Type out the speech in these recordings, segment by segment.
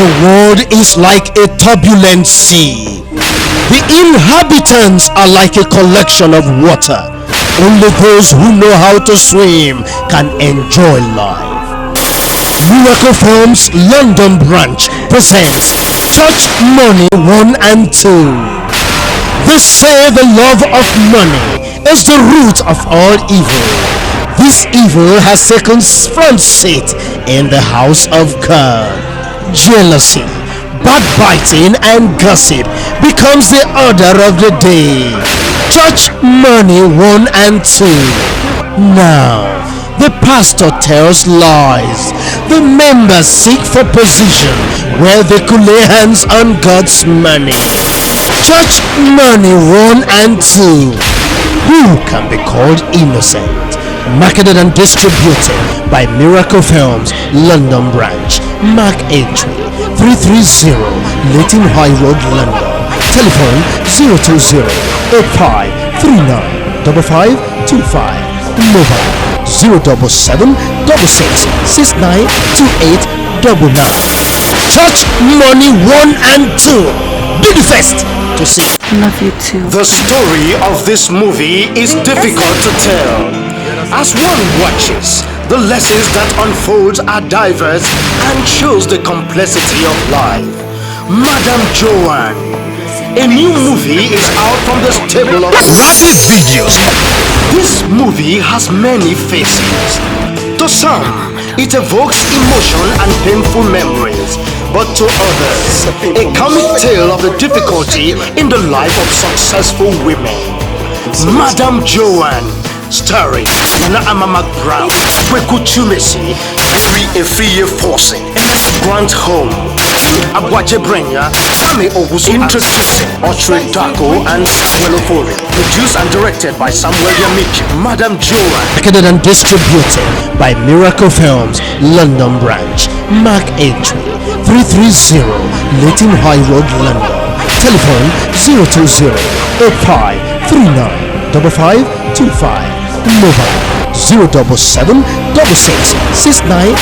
The world is like a turbulent sea. The inhabitants are like a collection of water. Only those who know how to swim can enjoy life. Miracle Films London branch presents Church Money 1 and 2. They say the love of money is the root of all evil. This evil has taken front seat in the house of God. Jealousy, backbiting and gossip becomes the order of the day. Church Money 1 and 2. Now, the pastor tells lies. The members seek for position where they could lay hands on God's money. Church Money 1 and 2. Who can be called innocent? Marketed and distributed by Miracle Films London branch. Mark entry 330 Leighton High Road, London. Telephone 020 85 39 5525. Mobile 077 66 69 2899. Church Money 1 and 2. Be the first to see. Love you too. The story of this movie is difficult to tell. As one watches, the lessons that unfold are diverse and shows the complexity of life. Madam Joan. A new movie is out from the stable of Rapid Videos. This movie has many faces. To some, it evokes emotion and painful memories, but to others, a comic tale of the difficulty in the life of successful women. Madam Joan, starring MCBROWN, Kwekutumesi, Very Efriye Forcing, Grant Home, AGYA, Sami Ogusu, introducing Ochre Dako and Samuel Ofori. Produced and directed by Samuel Yamiki. Madam Joan. Marketed and distributed by Miracle Films London branch. Mark entry 330 Leighton High Road, London. Telephone 020 85 39 5525. Mobile 077 66 69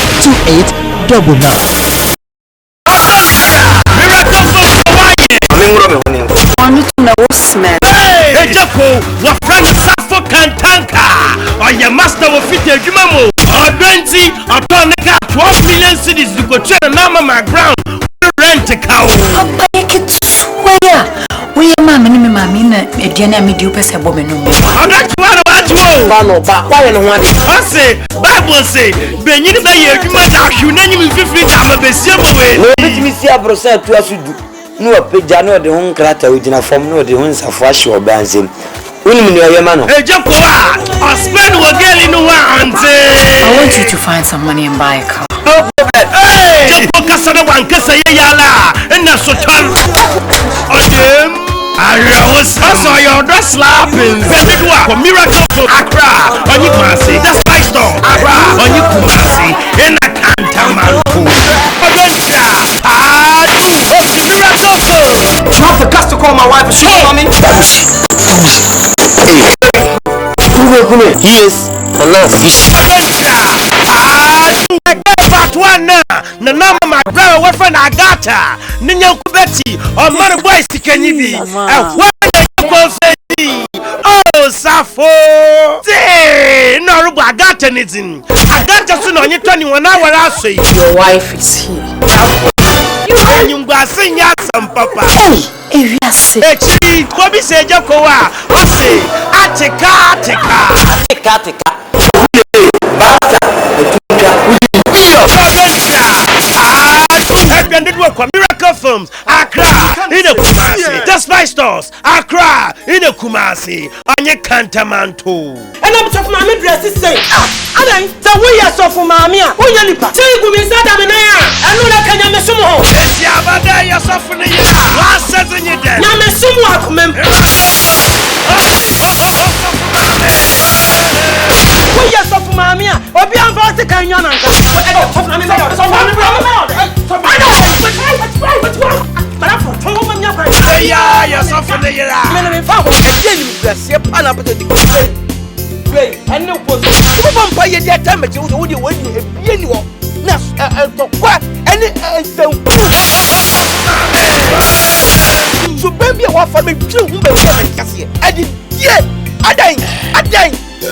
2899. Hey, Joko, what friend Safo Kantanka? Or your master will fit a Jumamo, or Benzi, or Tonica, 12 million cities to go train MCBROWN. Rent a cow. We are mamma, Mamma, a Diana Medupes a woman. I'm not one about you. Why don't I say, Bible say, Benin Bay, you might have unanimous 50 times a best. Let me see a process to us. No, Pejano, the home crater with a form, no, the ones of wash or dancing. Women, your man. Hey, Joko, I'll spend a girl in one. I want you to find some money and buy a car. Hey, Joko, Cassandra, one Cassayala, and that's so tall. I was also your dress slapping. For Miracle for Accra, on you Kumasi, that's my store. Accra, on you Kumasi, in a Cantamanco. Not the cast to call my wife, she coming. Yes, a lot of fish. But one now, the number my brother, what friend I got her. Nina Kubeti, or Mother Boys, can you be? Oh, Safo! Say, no, I got anything. I got just on you 21 hours. I say, your wife is here. You go sing some papa. If you say, Bobby said, Jokoa, I say, Miracle Films, Accra, in the Kumasi, that's my stores, Accra, in the Kumasi, on your Cantamanto. And I'm talking my dress is saying, I the way I saw for Mamma, oh, Yanipa, take me inside of an air, and no, I can't miss some more. Yes, Yabada, you're suffering. Last says in your death. Now, Miss Sumwa, remember. We are so for Mamma, or be on Vatican Yana. But I'm for Tom. Yeah, you're suffering. And no was a vampire that damage you would you when you have any for me to whom I did. Yeah, I did.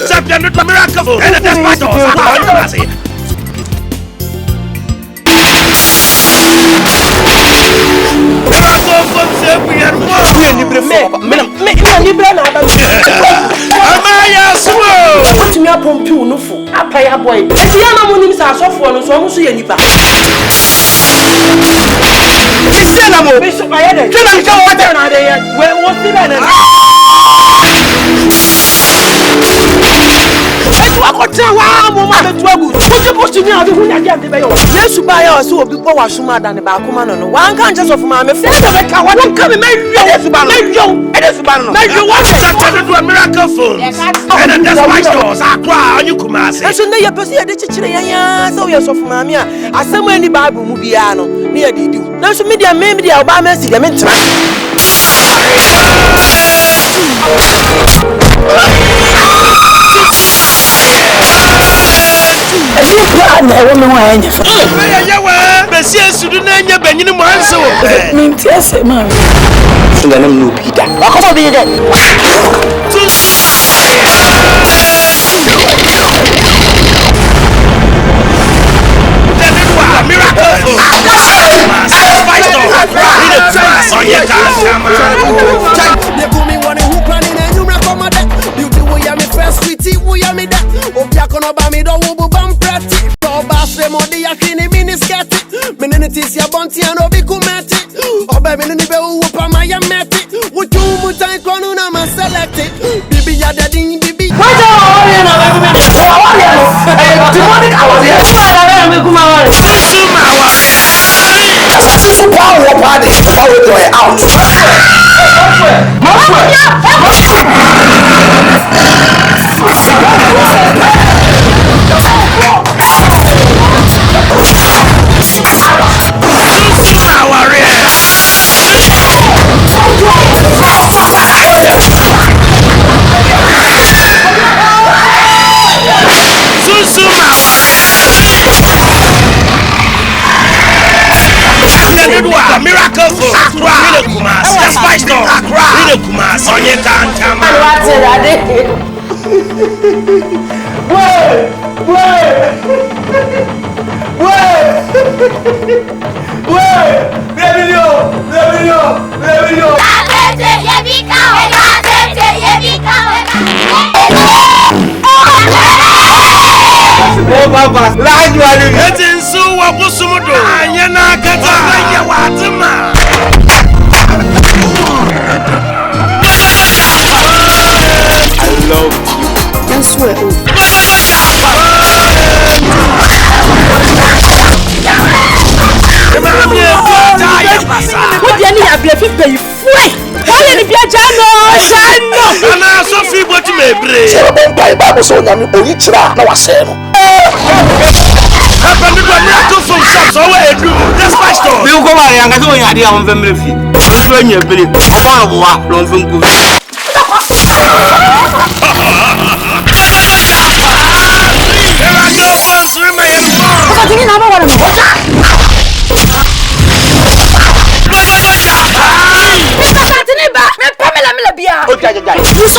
Champion with the miracle. And that's my door. Yes, buy us so before was sooner than the Bakuman. One can't just of my friend. I can't come and make you a miracle fool. And that's my stores. I cry on you, Kumasi. I should know your perceived the Chichilla, so yes of Mamma. I saw any Bible Mubiano near the do. Now, so media maybe the Obama see them in time.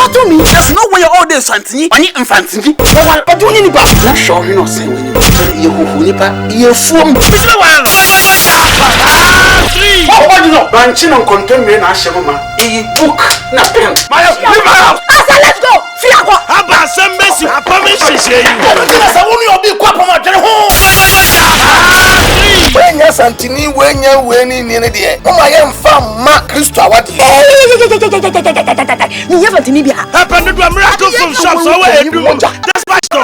To me, there's no way all this Santini, any infantini. But you need back. Not sure you know, say you from Branching on contemporary Ashama, a book, nothing. Let's go. How about some mess you have permission? I won't be when you're Santini, when you're winning in the day. Oh, I am from Mark Christo. What? You have a Nibia. Happened to a miracle from shops away. That's my story.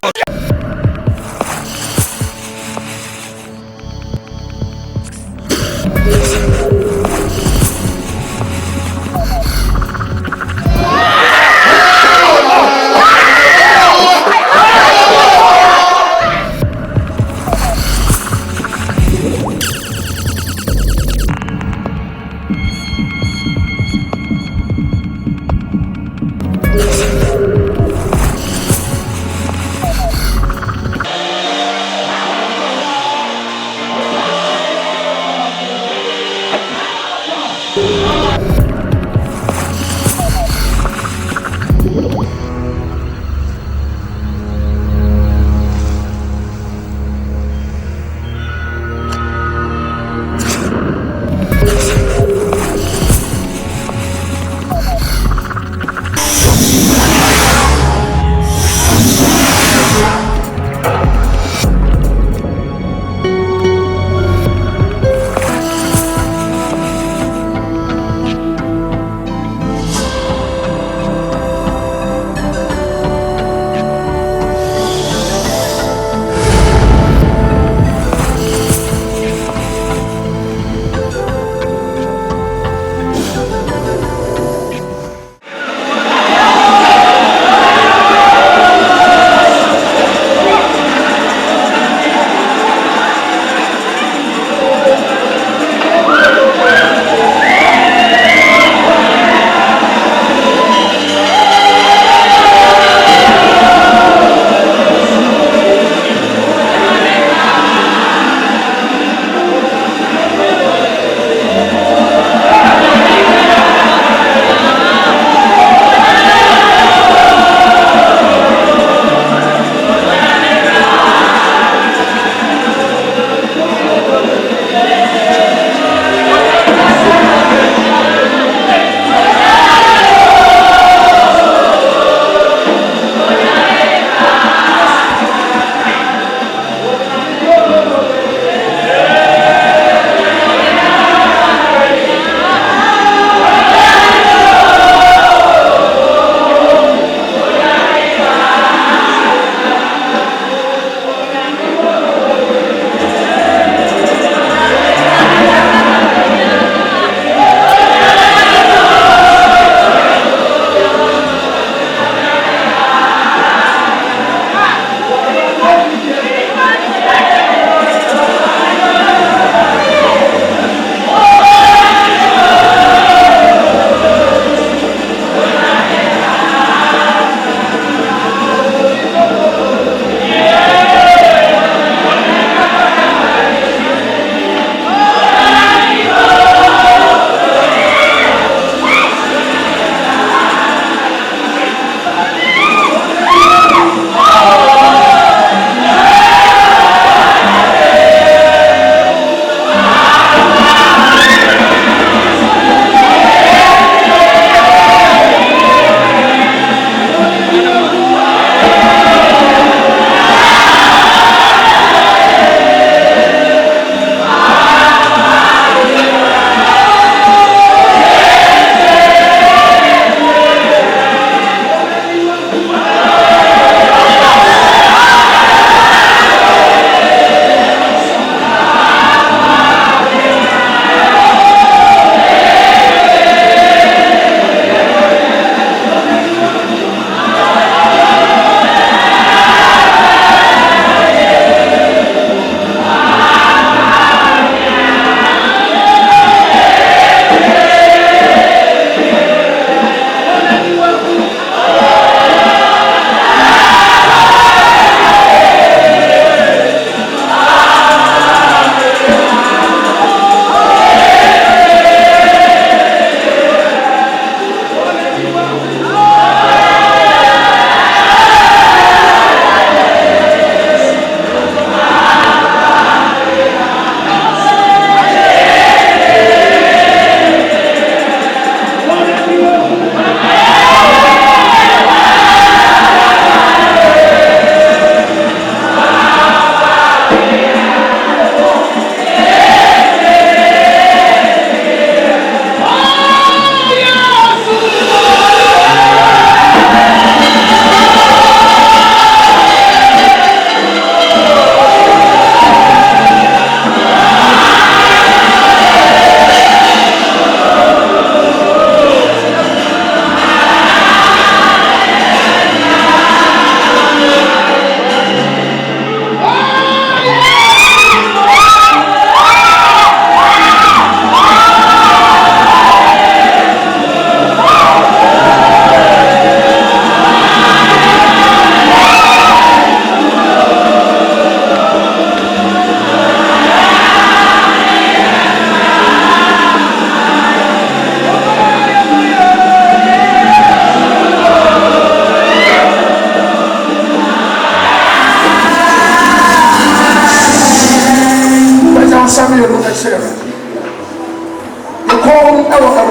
call our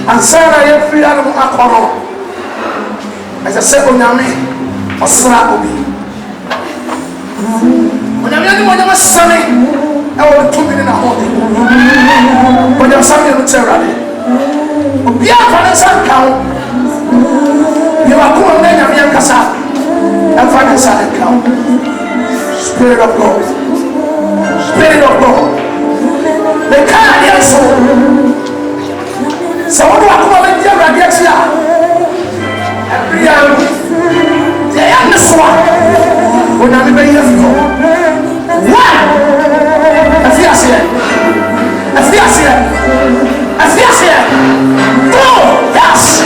and Sarah, you're free out of alcohol. As I said, when I'm in, or slap will be. When I'm the one that was sunny, I will 2 minutes a whole day. But there's something to tell you. We are for the sun count. You are cool, men of young Casa. And find a sun count. Spirit of God. Spirit of God. The Canadian soul. So what do I call it? You're right here. Every year, they are the swine. When I'm very young. One! A fiancé! A fiancé! A fiancé! Two! Yes!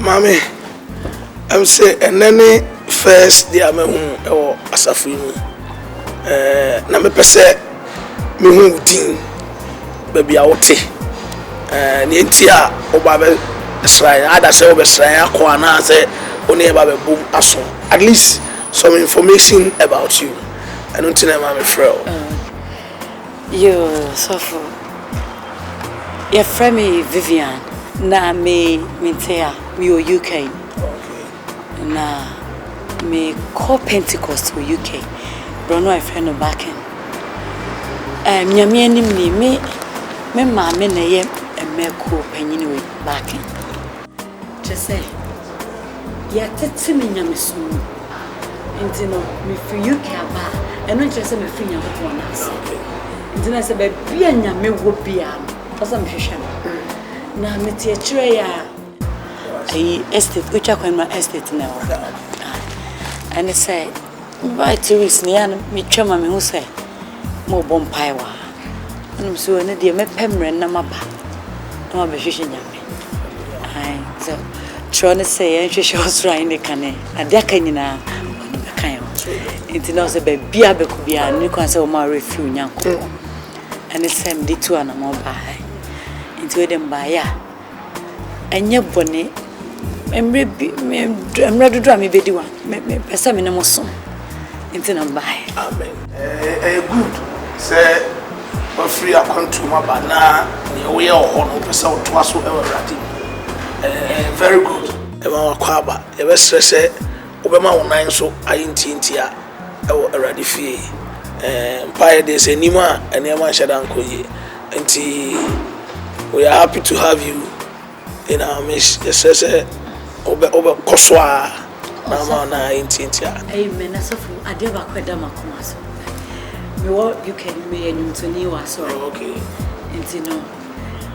Mommy, I'm saying, and then first day I'm home or Asafu. Na me pese me hu din baby awote. Ni ntia obabe shrine ada se obe shrine akwa na say oni eba be boom aso. At least some information about you. I don't think I'm a friend. Yo, Sofo. Your friend me Vivian. Na me mintea me o UK. Okay. Na me call Pentecost for UK. Bruno I friend no back in. Nyame anim ni me maame na ye me ko panyini we back in. Just say ya tete me nyame so. Nti no me free UK aba. Eno just say me free nyame ko na ase. Nti na say be bia nyame wo bia no. Asa me hwehwe no. Na me tie kire ya estate ucha kwa ma estate na wo. And it say by 2 weeks ni an me twema me hu say mo bompai wa. Anum so ne de me pemre na maba. Na ma be hwehwe nyame. Ai so tro ne say en hwehwe osran ne kane. Ade aka nyina oni be kan yo. Nti na so be bia be ku bia ni kwa say o ma refill nyanko. And it say me tu ana mo ba. Nti we dem ba ya. Enye bone emre dodo am be di wa. Me pesa me ne mo so. Nti na ba. Amen. Good. Say free account to my bana we are on pesa o to aso e wurade. Very good. E ma kwa ba. E be stress obema wonan so ayintintia e wo wurade fie. Empire dey say nima enema shadan koye. Nti we are happy to have you in our midst. Yes, sir. Obe koswa na ma na ayintintia. Amen. Asofu ade ba kweda makoma so. Me wo you can me enyumtoni wa so. Okay. Nti no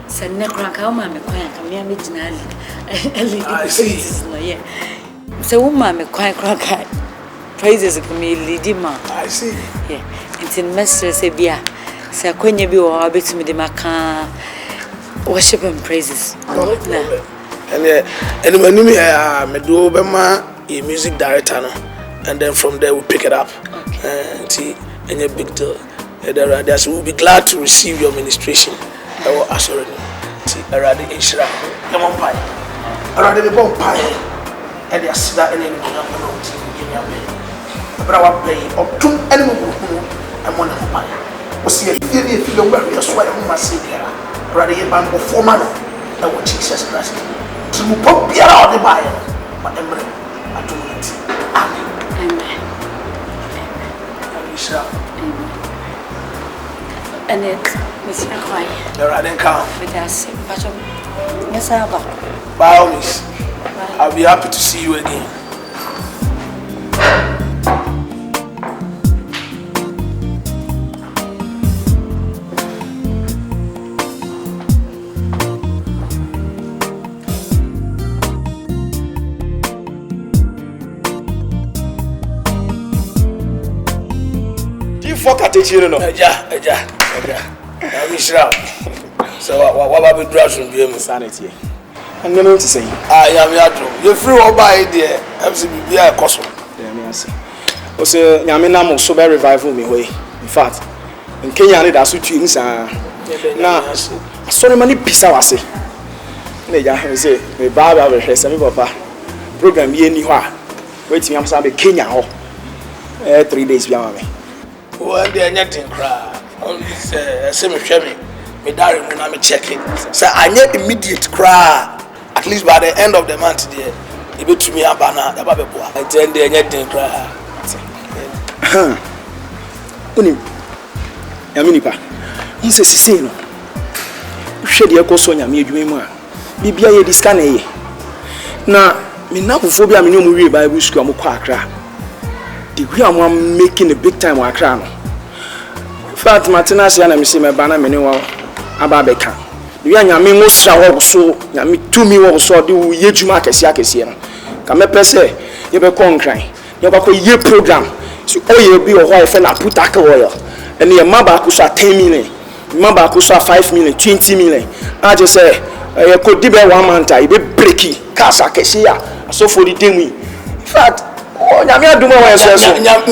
se ne kranka o ma me kwan ka me amegina ali. I see. No yeah. Se wo ma me kwan kranka praises ko me lead ma. I see. Yeah. Nti mestre se bia Say kwenye bi wo abetumi de maka worship and praises. And when me do bema a music director no, and then from there we pick it up. See, any big deal. So we'll be glad to receive your ministration. Our assurance. See, already Ishra. Come on, pie. Already the bomb pie. And they sit that any give me a pay. But I will pay or two animal and one of pie. But see, if you don't wear your sweat, you must see there. Rather, a band of 4 man. I will Jesus Christ. To pop the other buyer. But I'm ready. I do it. Amen. Amen. And it, Miss McCoy. There I didn't come. With us, yes, I will. By all means, I'll be happy to see you again. Fuck at it, you know. Eja. I'm Israel. So what about the drugs from the sanity? I'm going to say, I am Yadro. You're free all by there. MCBROWN Cosmo. Yeah, me answer. Also, Yamina mo so very revival me way. In fact, in Kenya, I that's what you inside. Now, sorry, many pizza was say. Neja say, me baba be hwese me papa. Program ye ni ho a. Wait me am say be Kenya ho. 3 days bi am me. One day anything cry. Only say me hwe me diary mu na me check it. Say anya immediate cry. At least by the end of the month there. E be to me abana da ba be boa. And then day anything cry. Unim. Yamini pa. Unse sisi no. Hwe de ekoso nyame adwuma mu a. Bibia ye diska na ye. Na me na fofo bia me no mu wie Bible school am kwa Accra. The way I'm making a big time work around. Fact, Martinez, and I'm seeing my banner many ababeka. The way I'm most so, Yami to me also do ye to market Yakasian. Come up, say, you be conquering. You have a year program. So, all you be a wife and I put a oil. And your Mabakusa 10 million, Mabakusa 5 million, 20 million. I just say, I could be 1 month, I be breaky, Casa Cassia, so for the day. In fact, oh, nyame aduma wa yeso so nyame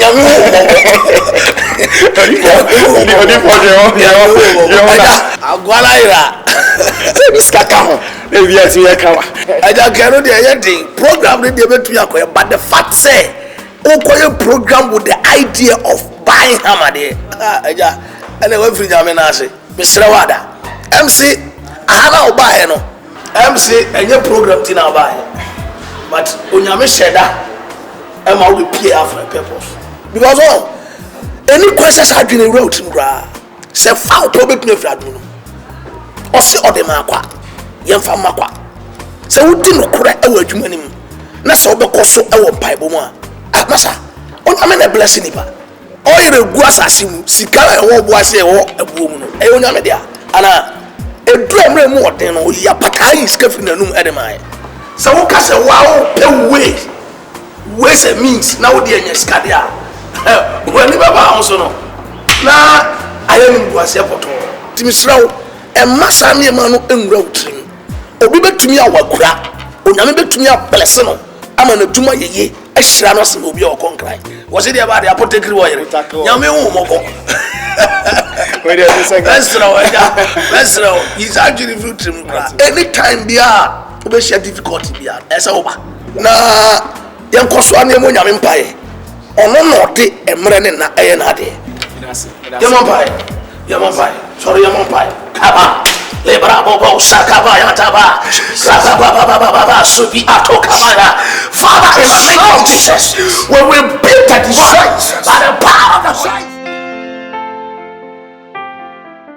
agwala ira this kaka ho na wi ati ye kawa aja kero de ye dey program de betu yakoye but the fact say okoye program with the idea of buying hammer there aja ene we free nyame na ase mesre wada MC ahana obaye no MC enye program ti na obaye but onyame sheda am I will pay for a purpose. Because any questions I didn't wrote in gra. Say foul probably no fraduno. Or see or the makwa. Yam fam makwa. Say who didn't correct our human. Nasa obekoso our Bible one. Masa, on amen a blessing nipa. All your guas asim, sikara and what was a woman. A young Anna, a drum more than ya patai is scuffing the room at the mine. So who can say wow, pay way. Where's it means now the Scadia? When you also know. Now I am was a photo. Timisrow and Massami Manu in road train. Obi to me our crack. Oname to me a blessing. I'm an Duma ye, a Shranos will be your concrete. Was it about the apothecary wire? Yame Moko. Let's know. He's actually fruit. Anytime they are, we share difficulty. As over. Now. Yankoso anemo nyame mpae ono no de emre ne na eye na de yamampai sorry yamampai kaba lebra bobo sakaba yataba baba subi atokaba Father in the name of Jesus we will build that device by the power of the Christ.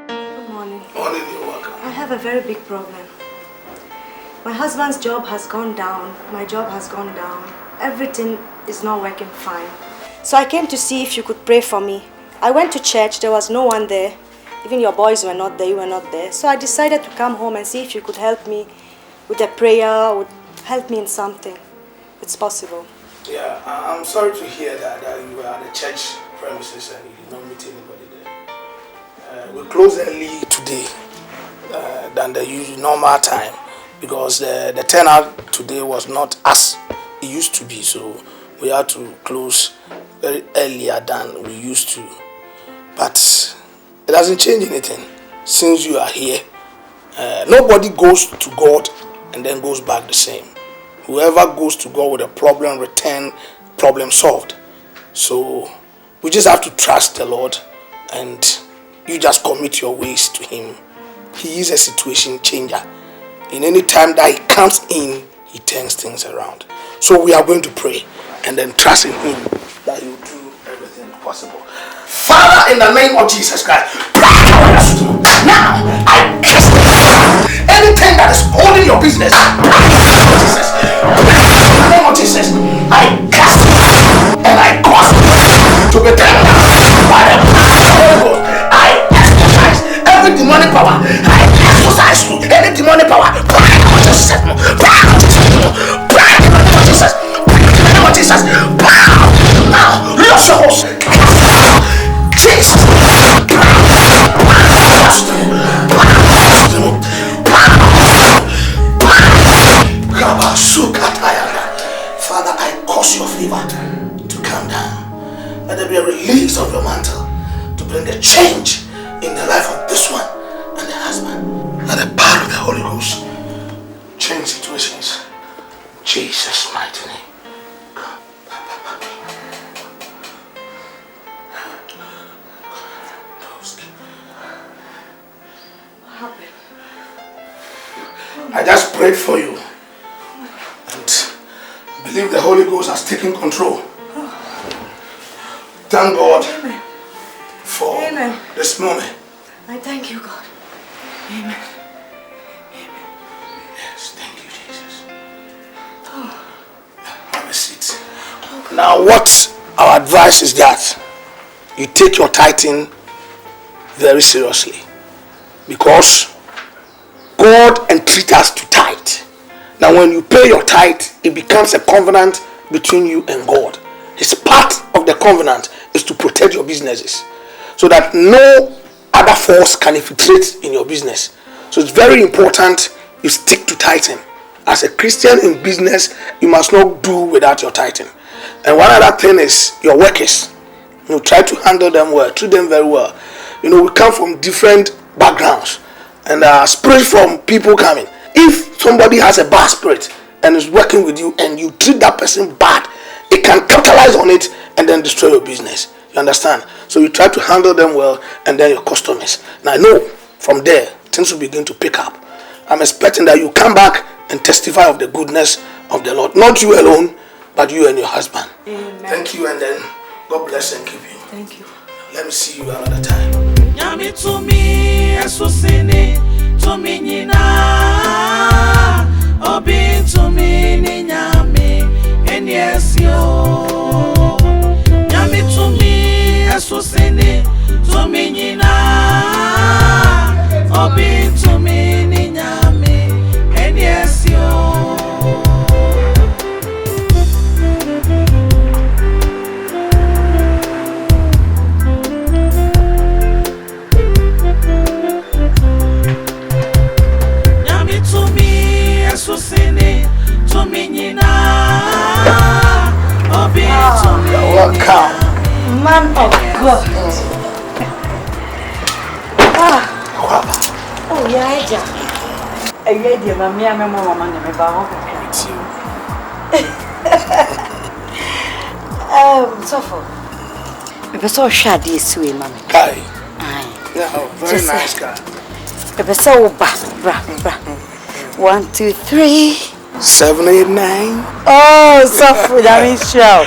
Good morning. Morning, you're welcome. I have a very big problem. My husband's job has gone down, my job has gone down. Everything is not working fine. So I came to see if you could pray for me. I went to church, there was no one there. Even your boys were not there, you were not there. So I decided to come home and see if you could help me with a prayer, would help me in something. It's possible. Yeah, I'm sorry to hear that you were at the church premises and you did not meet anybody there. We close early today than the usual normal time because the turnout today was not as it used to be, so we had to close very earlier than we used to. But it doesn't change anything since you are here. Nobody goes to God and then goes back the same. Whoever goes to God with a problem return problem solved. So we just have to trust the Lord and you just commit your ways to Him. He is a situation changer. In any time that He comes in, He turns things around. So we are going to pray and then trust in Him that He will do everything possible. Father, in the name of Jesus Christ, now I cast anything that is holding your business. In the name of Jesus, I cast and I cause to be turned by the power of the Holy Ghost. I exercise every demonic power. I exercise any demonic power. Jesus, now lose your horse. Jesus, Father, I cause your fever to come down. Let there be a release of your mantle to bring a change in the life of this one and the husband. Let the power of the Holy Ghost change situations. Jesus' mighty name. I just prayed for you and believe the Holy Ghost has taken control. Thank God for this moment. I thank you, God. Amen. Amen. Yes, thank you, Jesus. Have a seat. Now what our advice is that you take your tithing very seriously because God entreats us to tithe. Now when you pay your tithe, it becomes a covenant between you and God. His part of the covenant is to protect your businesses so that no other force can infiltrate in your business. So it's very important you stick to tithing. As a Christian in business, you must not do without your tithing. And one other thing is your workers. You try to handle them well, treat them very well. We come from different backgrounds. And spirit from people coming. If somebody has a bad spirit and is working with you and you treat that person bad, it can capitalize on it and then destroy your business. You understand? So you try to handle them well and then your customers. Now I know from there things will begin to pick up. I'm expecting that you come back and testify of the goodness of the Lord. Not you alone, but you and your husband. Amen. Thank you, and then God bless and keep you. Thank you. Let me see you another time. Nyami to me, esusini to me nina, obi to me ni nyami, enyesio. Nyami to me, esusini to me nina, obi to me ni nyami, enyesio. Welcome. Man of God. Oh, yeah, yeah. I read you, Mammy. I'm a woman. I'm about so for. If I saw Shadi, sweet mammy. Kai. Yeah, very nice guy. If I saw bra. 1, 2, 3. 7, 8, 9. Oh, so food. I mean, show.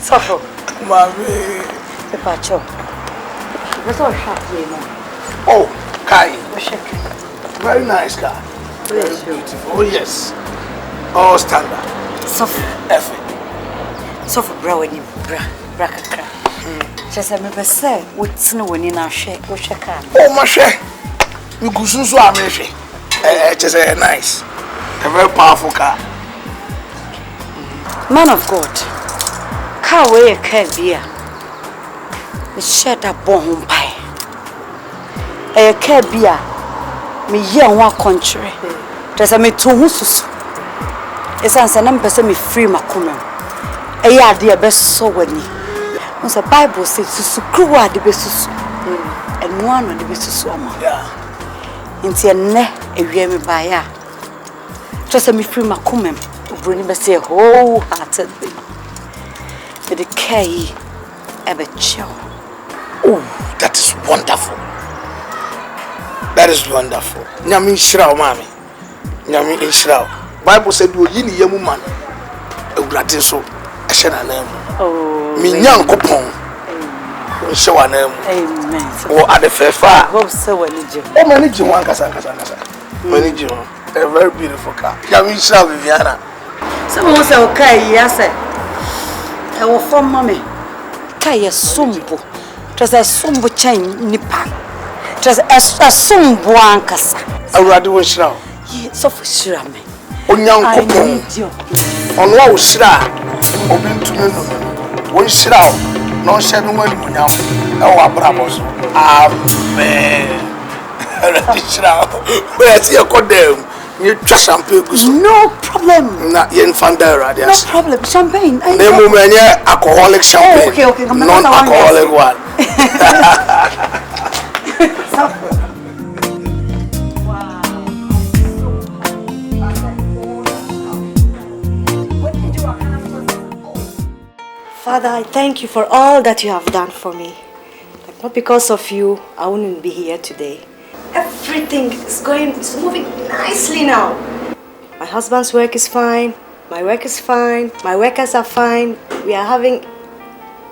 So for. Mommy. Pepper chop. That's all Shadi, mammy. Oh, Kai. Very nice guy. Very beautiful. Oh, yes. All standard. So for. Effort. So for bra when you bra kakra. Just a me say what's no one in our share. Go check out. Oh, my share. We go soon so amazing. Just a nice. A very powerful car. Man of God. Car way a car beer. The shed up bomb pie. car bia me ye ho akontre tese me to hu susu esanse na mpese me free makomam eya ade e be so wani so Bible says susu kruwa de be susu eno ano de be susu ama nti enne ewie me ba ya tese me free makomam obroni be say wholeheartedly the key ebe chill. Oh, that is wonderful. That is wonderful. Nyami shiraw mami. Nyami shiraw. Bible said wo yini yamu man. Ewurade so ehye na nam. Oh. Mi nyankopon. Ehye wa nam. Amen. Wo adefefa. Hope so when you. O manage one kasa. Manage one. A very beautiful car. Nyami shiraw Viviana. Someone say okay, yes. I will form mommy. Kaya sumbu. Just a sumbu chain nipa. Just a sumbu ankasa. Awurade wo shiraw. So for sure me. Onyankopon. Ono wa wo shira. Obi ntumi no. Wo shiraw. No hye no wani munyam. E wo abrabo so. Amen. Awurade shiraw. Wo ati ekodem. You try champagne. No problem. Na yen fanda radio. No problem. Champagne. The moment alcoholic champagne. Oh, okay. Non-alcoholic one. Father, I thank you for all that you have done for me. Like, not because of you, I wouldn't be here today. Everything is moving nicely now. My husband's work is fine. My work is fine. My workers are fine. We are having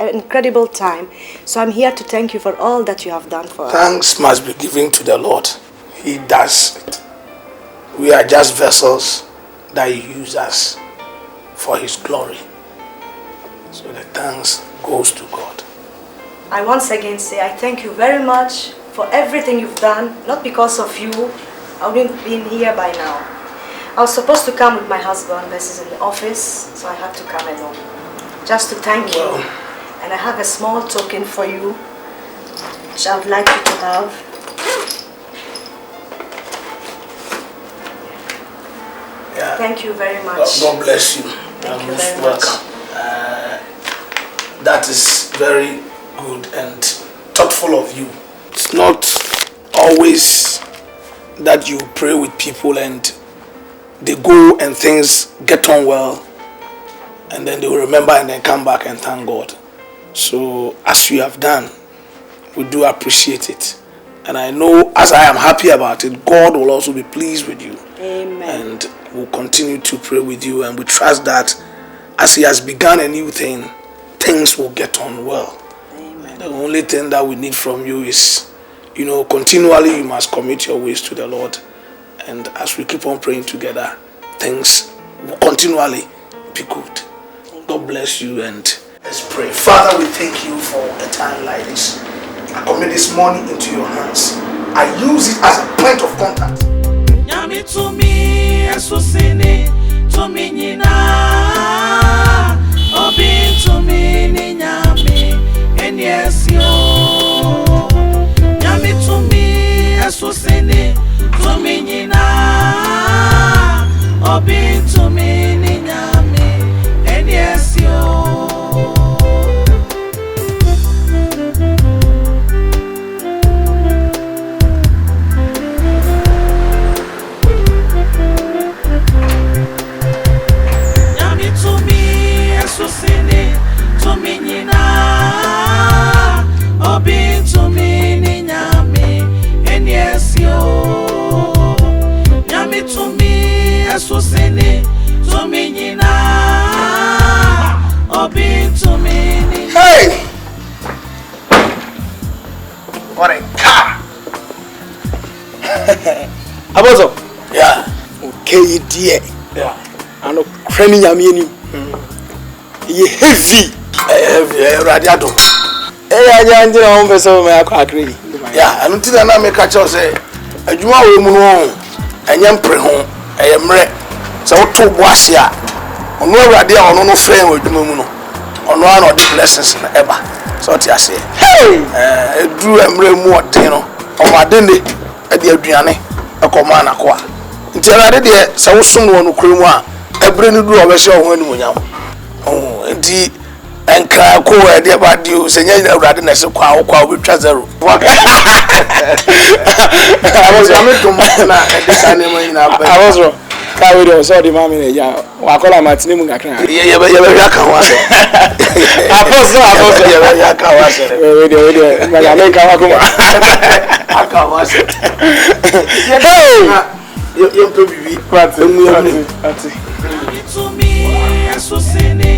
an incredible time. So I'm here to thank you for all that you have done for us. Thanks must be given to the Lord. He does it. We are just vessels that He uses us for His glory. So the thanks goes to God. I once again say I thank you very much for everything you've done. Not because of you, I wouldn't be here by now. I was supposed to come with my husband, but he's in the office, so I had to come alone. Just to thank you. And I have a small token for you, which I would like you to have. Yeah. Thank you very much. God bless you. Thank you most very much. welcome. That is very good and thoughtful of you. It's not always that you pray with people and they go and things get on well and then they will remember and then come back and thank God. So as you have done, we do appreciate it. And I know as I am happy about it, God will also be pleased with you. Amen. And we'll continue to pray with you, and we trust that as He has begun a new thing, things will get on well. Amen. The only thing that we need from you is, continually you must commit your ways to the Lord. And as we keep on praying together, things will continually be good. God bless you, and let's pray. Father, we thank you for a time like this. I commit this morning into your hands. I use it as a point of contact. Nyami to me, esusini to me nina, obi to me ni nyami, and yes yo. Nyami to me, esusini to me nina, obi to me ni nyami, and yes yo. Hey! What a car! Abozo. Yeah. Okay, dear. Yeah. I know craning yamini. Ye heavy. Heavy, radiato. I can't do my vessel. I agree. Yeah, I don't think I make a choice. A juma woman, a young prehon, a mre. So, two boasia. On no radia, on no frame with Muno. On one of the blessings ever. So, I say, hey, drew a mre more, ɔmadene ɛde aduane ɛkɔma na koa nti ɛrade deɛ sɛ wosom no no kure mu a ɛbrɛ no duru ɔbɛhyɛ ho animonyam nti ɛnkra ko ɛde ba dio sɛ nya awurade na se kwa wo kwa obetwa zero Ame dum na ɛde sa ne ma nyina ba. Awosro ka we do so di mama na ya wa kola matini mu kakra. Ye be aka ho ase. Apostle Ye be aka ho ase. We do ma ya me ka wa kuma. Aka ho ase. Hey! Ye mpe bibi. Kwati. To me, asusini,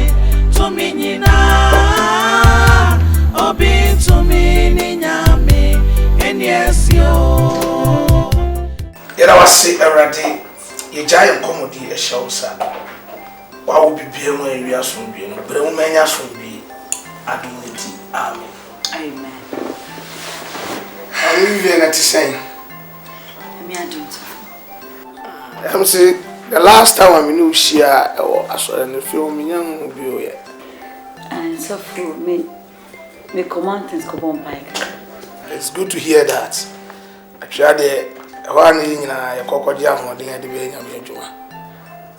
to me nyina, obi to me ni nyame, enyesio. Yera wase awrade ye giant comedy e show sa. Wa wo bibie mu awi asombi no, bre mu manya asombi aduniti. Amen. Amen. Vivian at saying. Me I don't. I'm saying the last time I knew she I saw in the film young view. And so for me command things go on bike. It's good to hear that. I tried the one in a cocoa jam or the end of the Juma.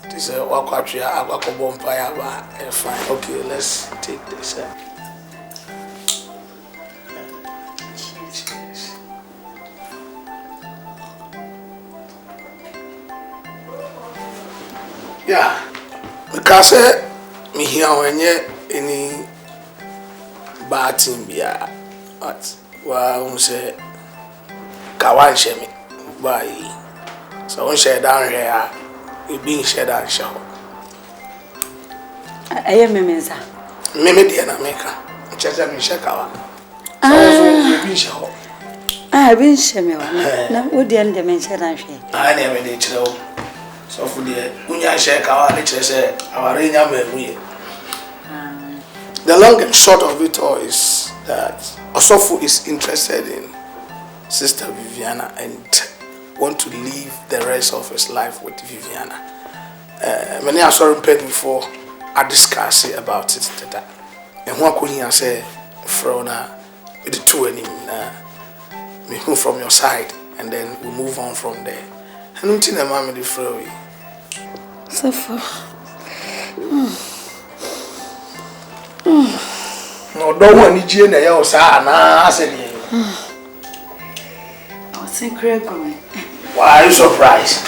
It is a walk out here, I walk a bonfire. Fine, okay, let's take this. Yeah, because me here when you any bad thing be but well say kawan shemi by so on share down here it being shared and show. I am mensa. Meme dia na meka. Chacha mi shakawa. So being show. Been shemi wa. Na odi ande mensa dan hwe. Na me dey chiro. So for the unya share kawa le chire say aware nya mamuye. The long and short of it all is that Osofu is interested in Sister Viviana and want to live the rest of his life with Viviana. Many are sorry before I discuss about it today. And one could hear say, Frona, with the two and me move from your side and then we move on from there. And I'm telling mommy the Froy. So far. No, don't want to get your son. I said, I was in Gregory. why are you surprised?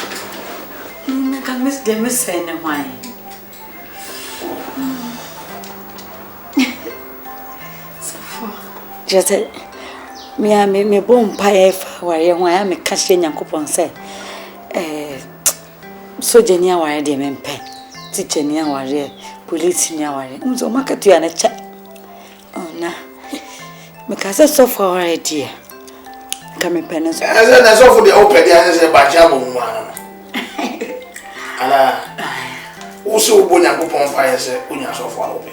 I can miss them saying why. So far. Just me bomb pie where you want me catching your coupon say. So Jenny, why they men pay. Teacher near warrior, police near warrior. So market you and a chat. Oh, no. Because I saw for our idea. Come in penance. As I saw for the open, I said, Bajabu. And also, when I go on fire, say, Unya so far open.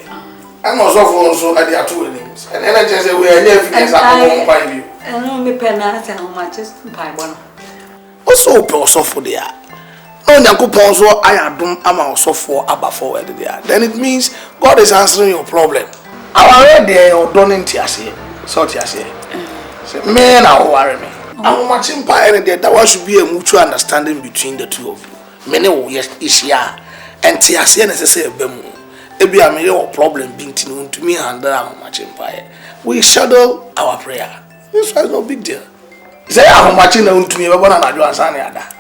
I'm also at the two names. And then I just say, we are near finish up by you. And me penance and how much is pie one. Also, also for the no, Nyankopon I adom ama so for aba forward there. Then it means God is answering your problem. Our there or don't ase. So ase. Say me na worry me. I'm matching by there that one should be a mutual understanding between the two of you. Many will yes is ya and ase necessary bemu. Ebi am your problem being to me handle am matching by. We shadow our prayer. This was no big deal. Say am matching to me but na do answer ada.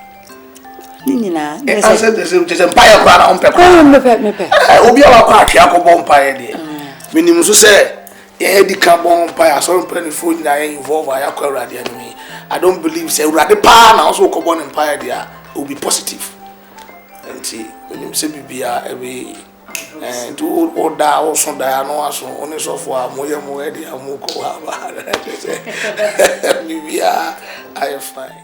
Nina, I said the same empire crown on paper. Obi awa kwa atwa ko bomb empire de. Minim so say e di ka bomb empire so mpani phone na involve ya kwa urade anime. I don't believe say urade pa na so ko bomb empire there will be positive. Enti minim say bibia e and to order also da no aso oni so for amoye mo e di amoko ha ba. Bibia I fine.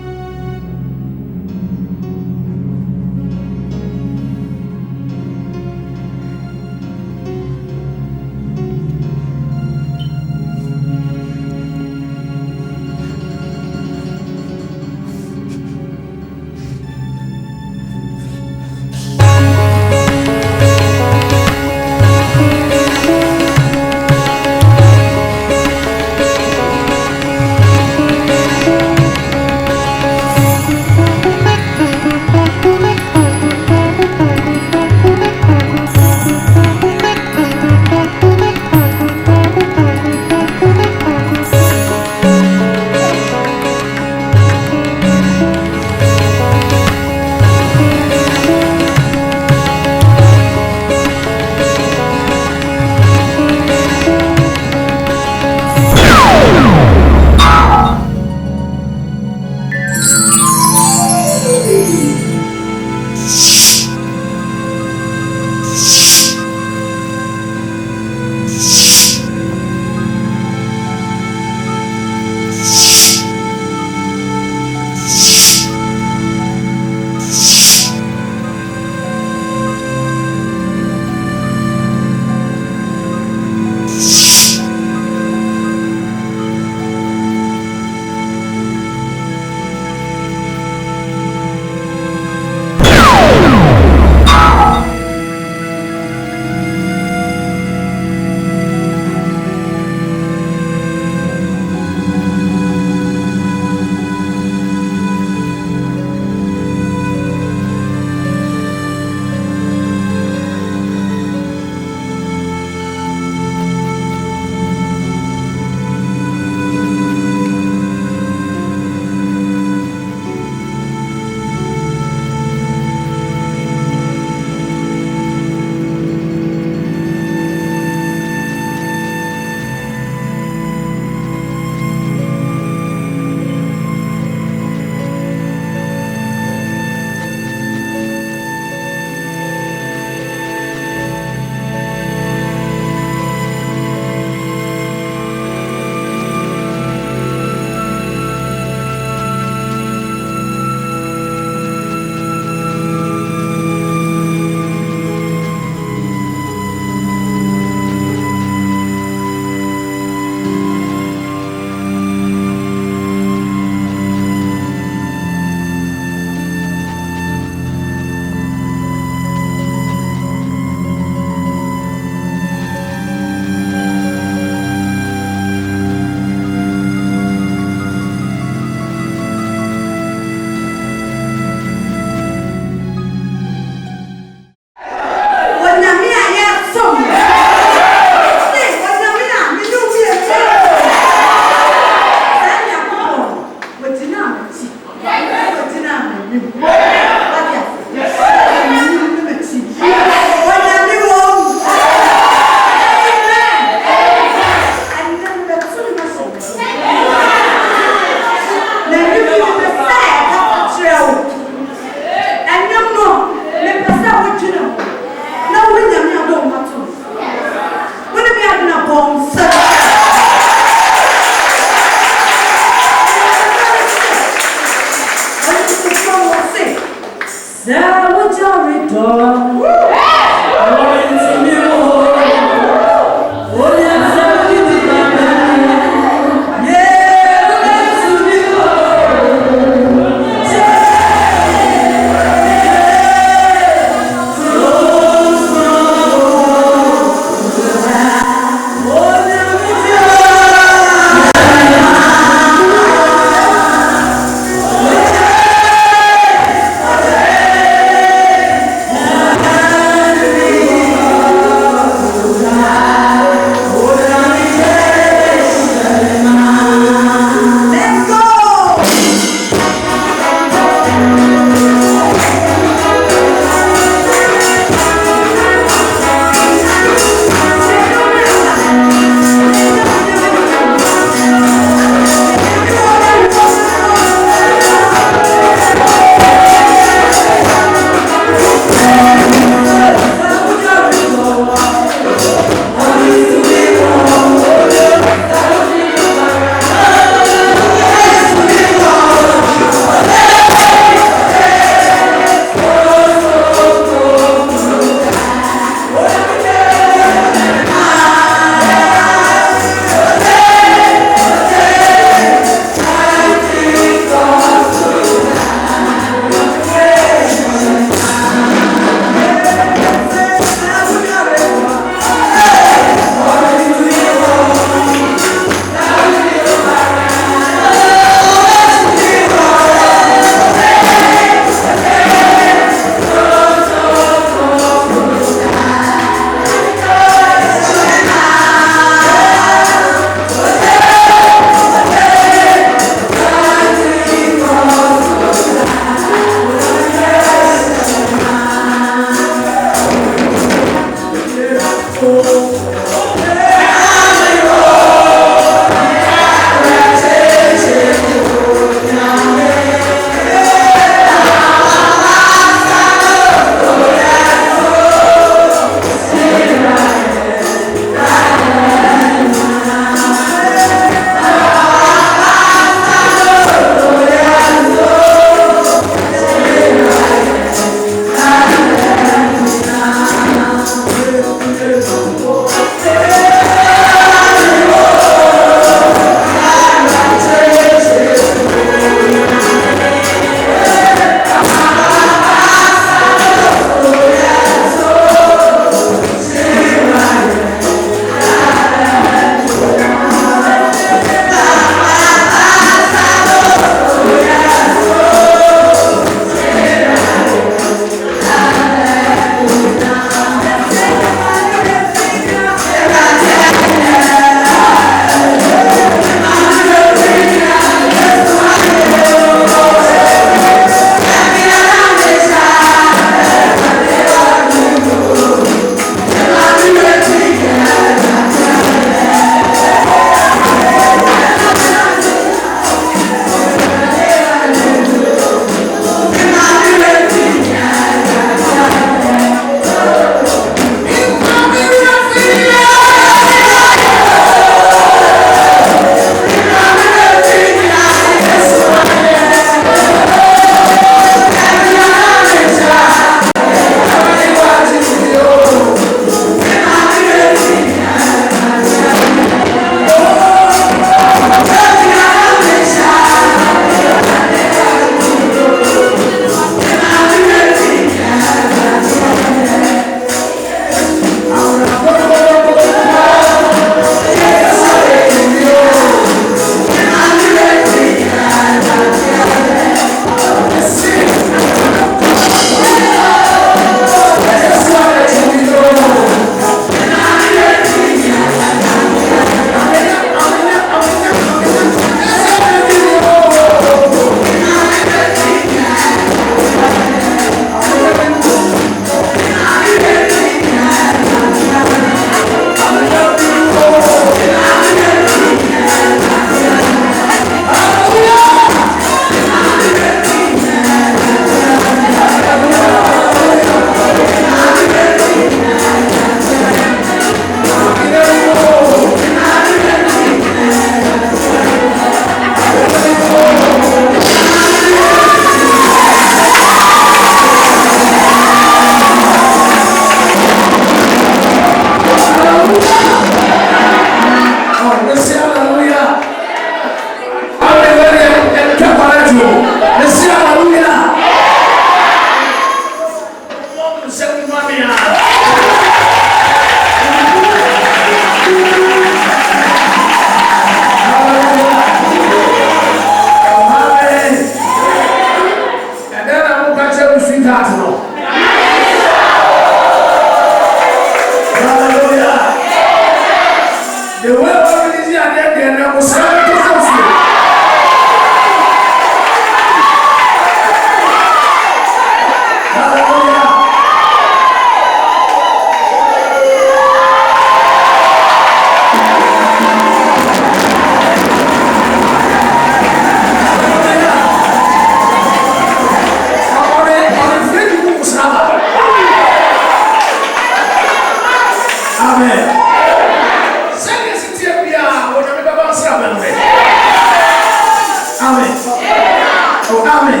Oh, amen.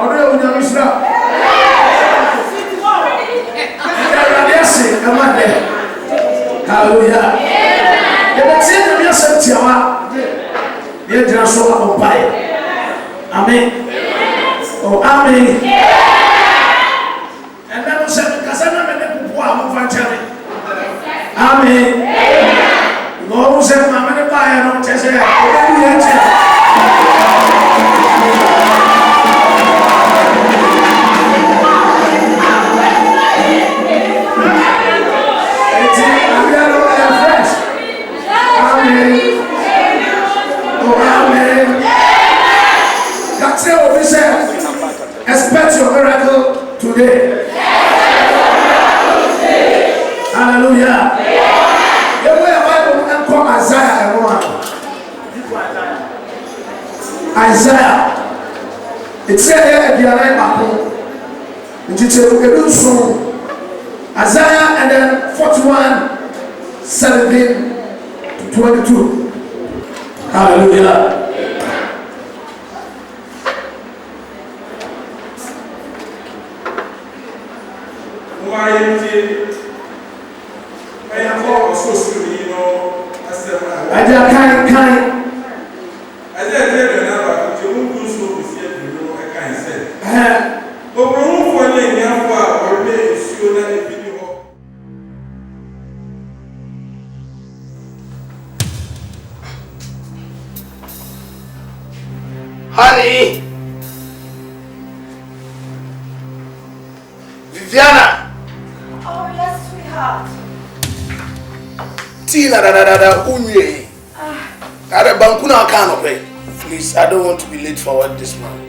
Ọ̀rẹ́ òun yà mí síra. Ẹ̀rọ̀dẹ̀ ẹ̀sìn ẹ̀ máa dẹ̀. Hallelujah. Ẹ̀bẹ̀ tí ẹ̀yà mi ẹ̀sẹ̀ tì àwa. Yẹ gyina so ọ̀pá yẹ. Amen. Oh, amen. Ẹ̀dẹ̀ mo sẹ́ kásá náà mẹ́lẹ́ kúkú àwọn fànkyẹ́rẹ́. Amen. Lord said, "Mama, the buyer don't test it. Expect your miracle today. Hallelujah. Isaiah. It's here at the Bible. Isaiah and then 41:17-22. Hallelujah. Honey, Viviana. Oh yes, sweetheart. Tina, unye. Ada bankuna akano pe. Please, I don't want to be late for work this morning.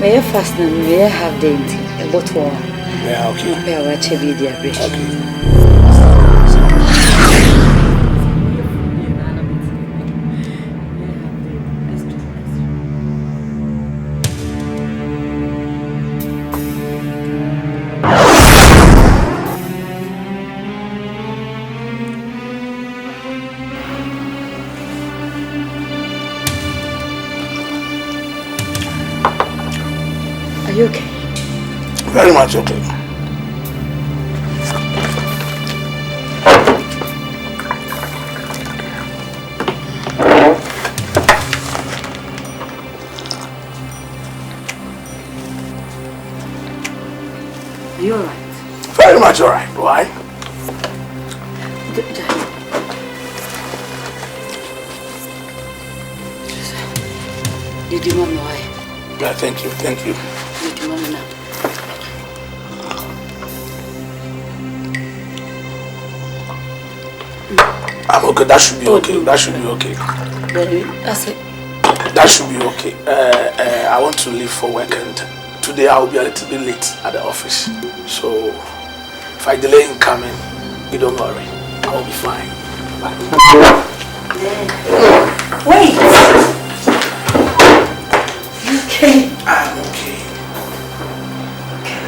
May I fast now? May I have dainty a bottle? Yeah, okay. I will watch a video. Okay. Are you okay? Very much okay. Are you alright? Very much alright. Why? Did you want why? Yeah, thank you. Thank you. Did you want now? I'm okay. That should be okay. That should be okay. That's it. That should be okay. I want to leave for work, and today I will be a little bit late at the office. So if I delay in coming, you don't worry. I will be fine. Bye. Wait. Okay. I'm okay.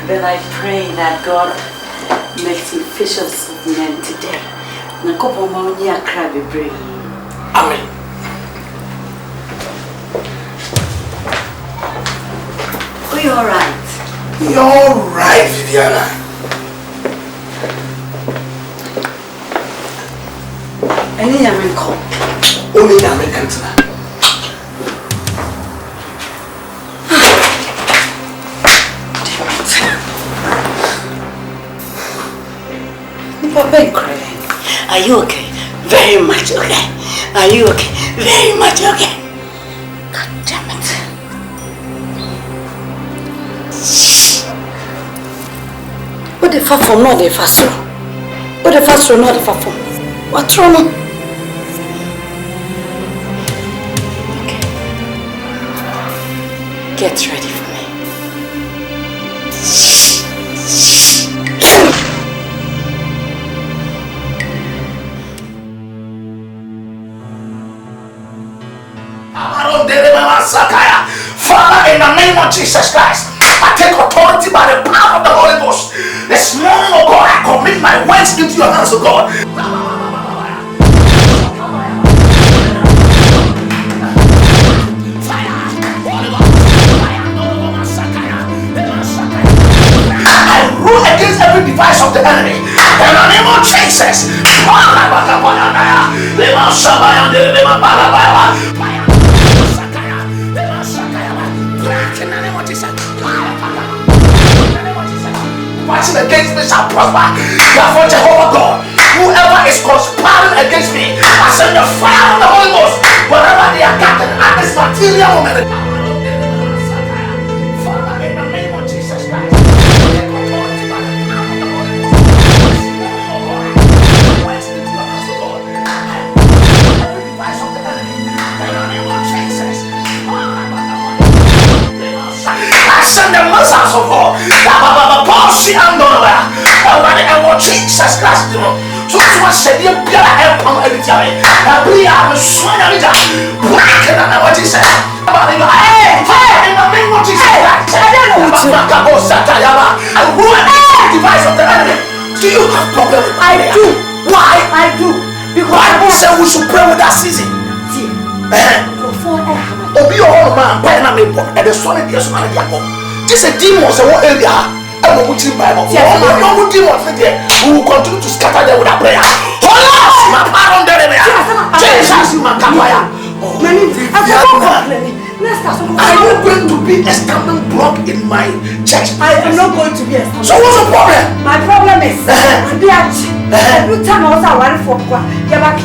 Then I pray that God makes me fishers of men today. Amen. Are you alright? You're alright, Viviana. Any American? Only the Americans. Are you okay? Very much okay. Are you okay? Very much okay. God damn it. What the fuck from not the fast room? What the fast room not the fuck from? What's wrong? Okay. Get ready for me. Father, in the name of Jesus Christ, I take authority by the power of the Holy Ghost. This morning, oh God, I commit my words into your hands, oh God. I rule against every device of the enemy. In the name of Jesus. Fighting against me shall prosper. Therefore, Jehovah God, whoever is conspiring against me, I send the fire of the Holy Ghost wherever they are gathered at this material moment. Father, in the name of Jesus Christ, take authority by the power of the Holy Ghost. Every device of the enemy, in the name of Jesus. I send the missiles of God. Jesus Christ, so I said, you better help on every time. I believe I'm a son of it. Black and I know what he said. Hey, in the name of Jesus Christ, I don't know what I ruin every device of the enemy. Do you have problem? I do. Why? I do. Because I said we should pray with that season. Obi your own man, pay na me and the son of the man. This is a demon, so what area? I will put in Bible. No demons there. We will continue to scatter them with a prayer. Hold on, my pardon, Jesus, my kapaya. Are you going to be a stumbling block in my church? I am not going to be a stumbling block. So what's the problem? My problem is every time I was aware for what that's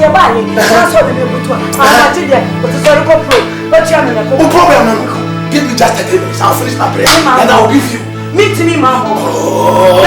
what they do. I'm there, but it's all go pro. But you have no problem. Give me just 30 minutes. I'll finish my prayer and I'll give you. Meet me, Mama. Oh.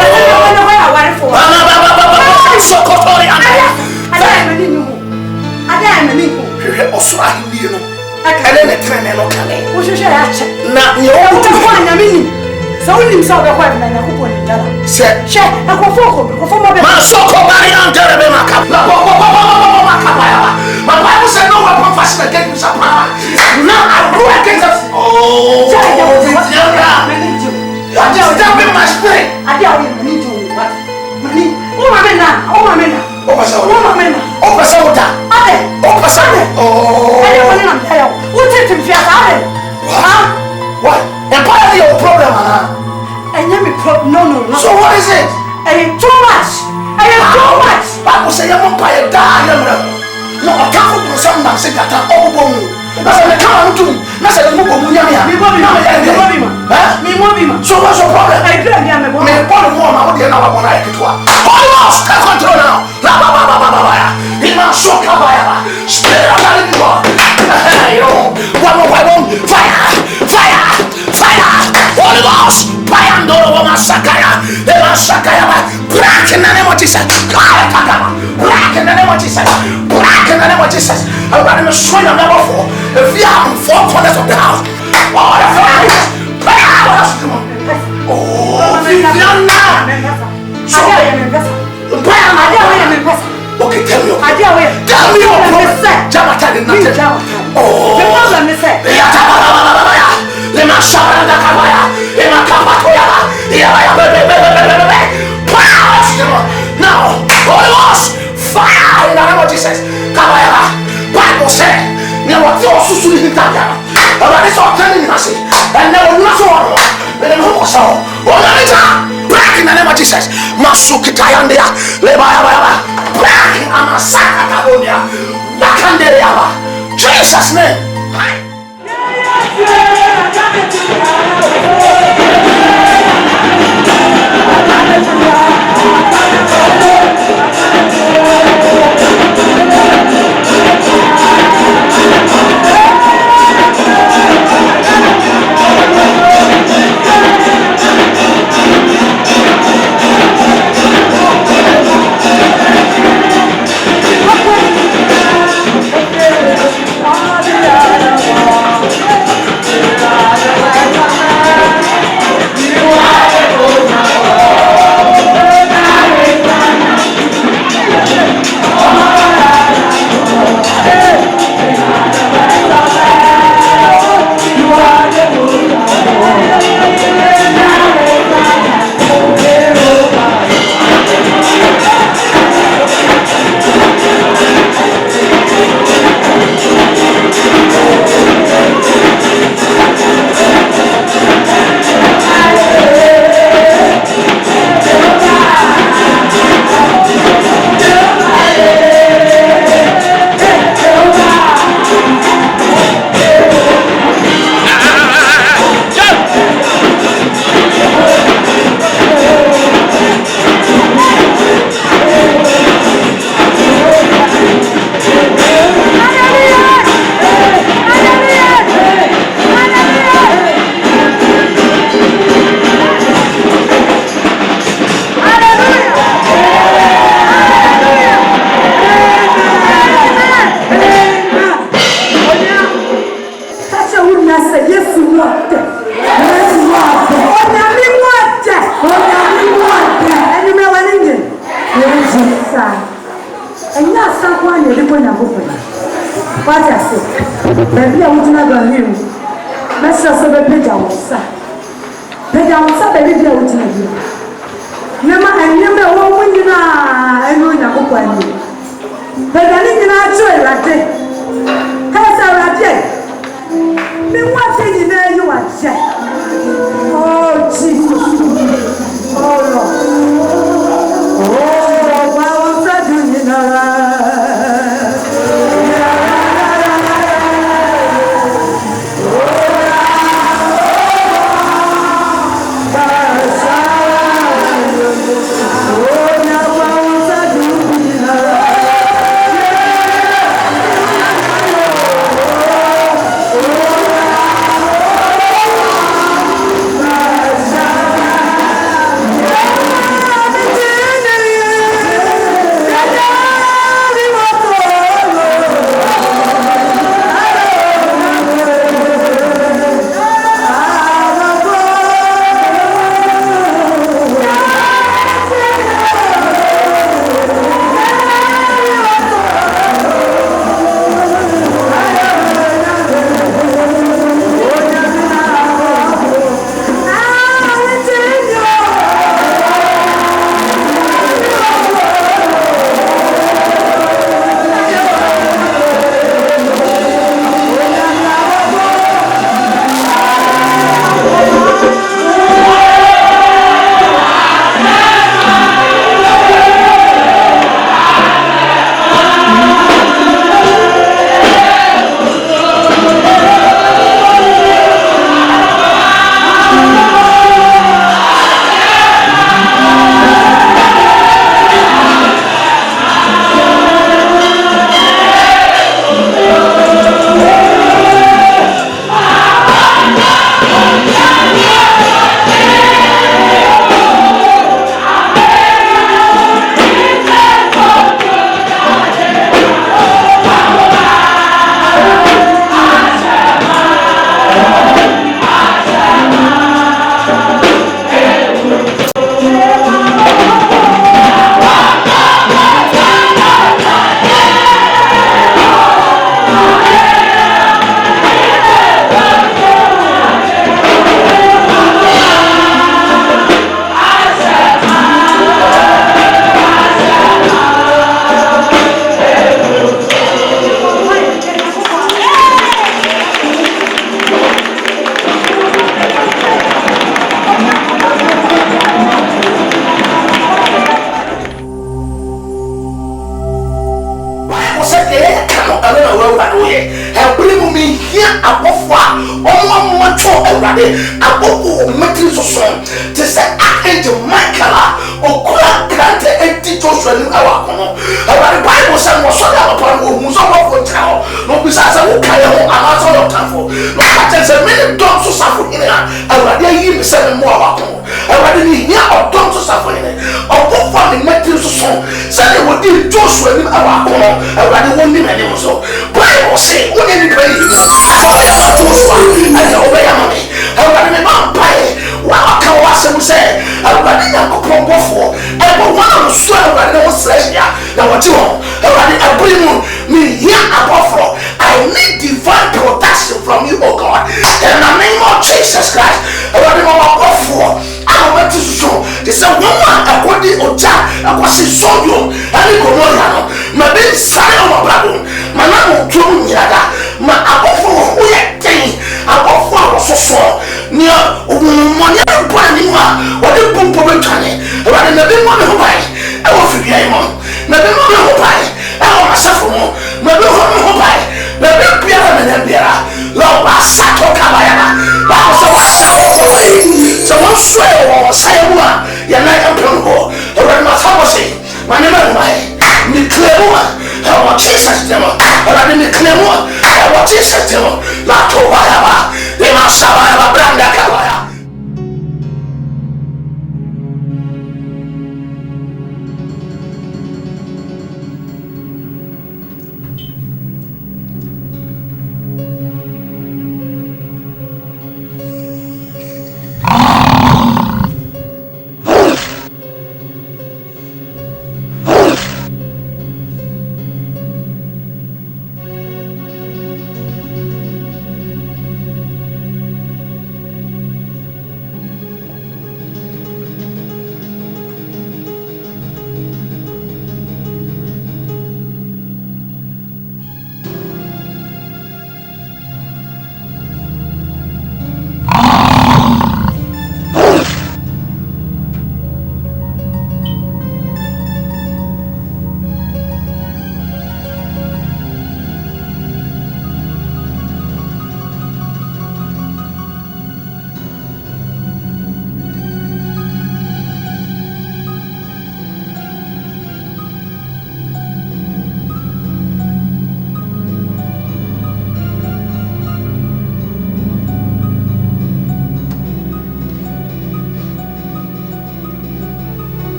You are disturbing my spirit. I dare you money to what? Money. Oh mamena. Oh mamena. Oh pasa. Oh mamena. Oh pasa uta. Ade. Oh pasa. Oh. Ade money na mtaya. What take him fear ade? Huh? What? Empire your problem, huh? And me problem. No. So what is it? Too much. Too much. Bible say you empire die. No, I can't put some man say that all go. That's the count to. That's the move of Munyamia. So what's your problem? I don't get me. Me problem more. I want to know what I can do. Almost take control now. La ba ba ba ba ba ba. Ima shoka ba ya. Spirit of the living God. You know, one. Fire. Holy Ghost. Fire. Ndoro wa masakaya. Ema sakaya ba. Break in the name of Jesus. Break in the name of Jesus. Break in the name of Jesus. I'm going to show you number 4. If you are in 4 corners of the house, all the fire. Oh, Vivian now. So, okay, tell me your problem. Tell me your problem. Jamata did not tell you. Oh, the problem is that. Now, Holy Ghost, fire in the name of Jesus. Bible said, never thought so soon in Italia. But it's all turning in us. And never not so long. Then who was so? Back in the name of Jesus. Masuki Tayandia. Lebaya. Back in Amasaka Tabonia. Lakandereaba. Jesus' name. you the one who what I say? Baby, I would never hear you. Master of the page, I was sad. Baby, I was sad, baby, I would never hear you. Never, and never, when you are, I know you're going. But I didn't actually like it. Has a racket. Then what thing you know you are said? Oh, Jesus. Oh, Lord. Oh, why was I doing that? I need divine protection from you, oh God. In the name of Jesus Christ. They said, woman, I got the Oja, I was a soldier, and the Gomorrah. My baby, sorry, my brother. My name will kill me. My above for who you think, above for so near money, what the boom for Tani, rather than the money who buy. I will forget him. Maybe money who buy. I want myself more. Maybe who buy. Maybe Pierre and Pierre. Lord, I sat on Kabayana. So one swear or say one, you're not a plumbo, or my pharmacy, my name of my Niclemo, I want Jesus demo, or I didn't claim one, I want Jesus demo, Lato Bayaba, they must have a brand of Kabaya.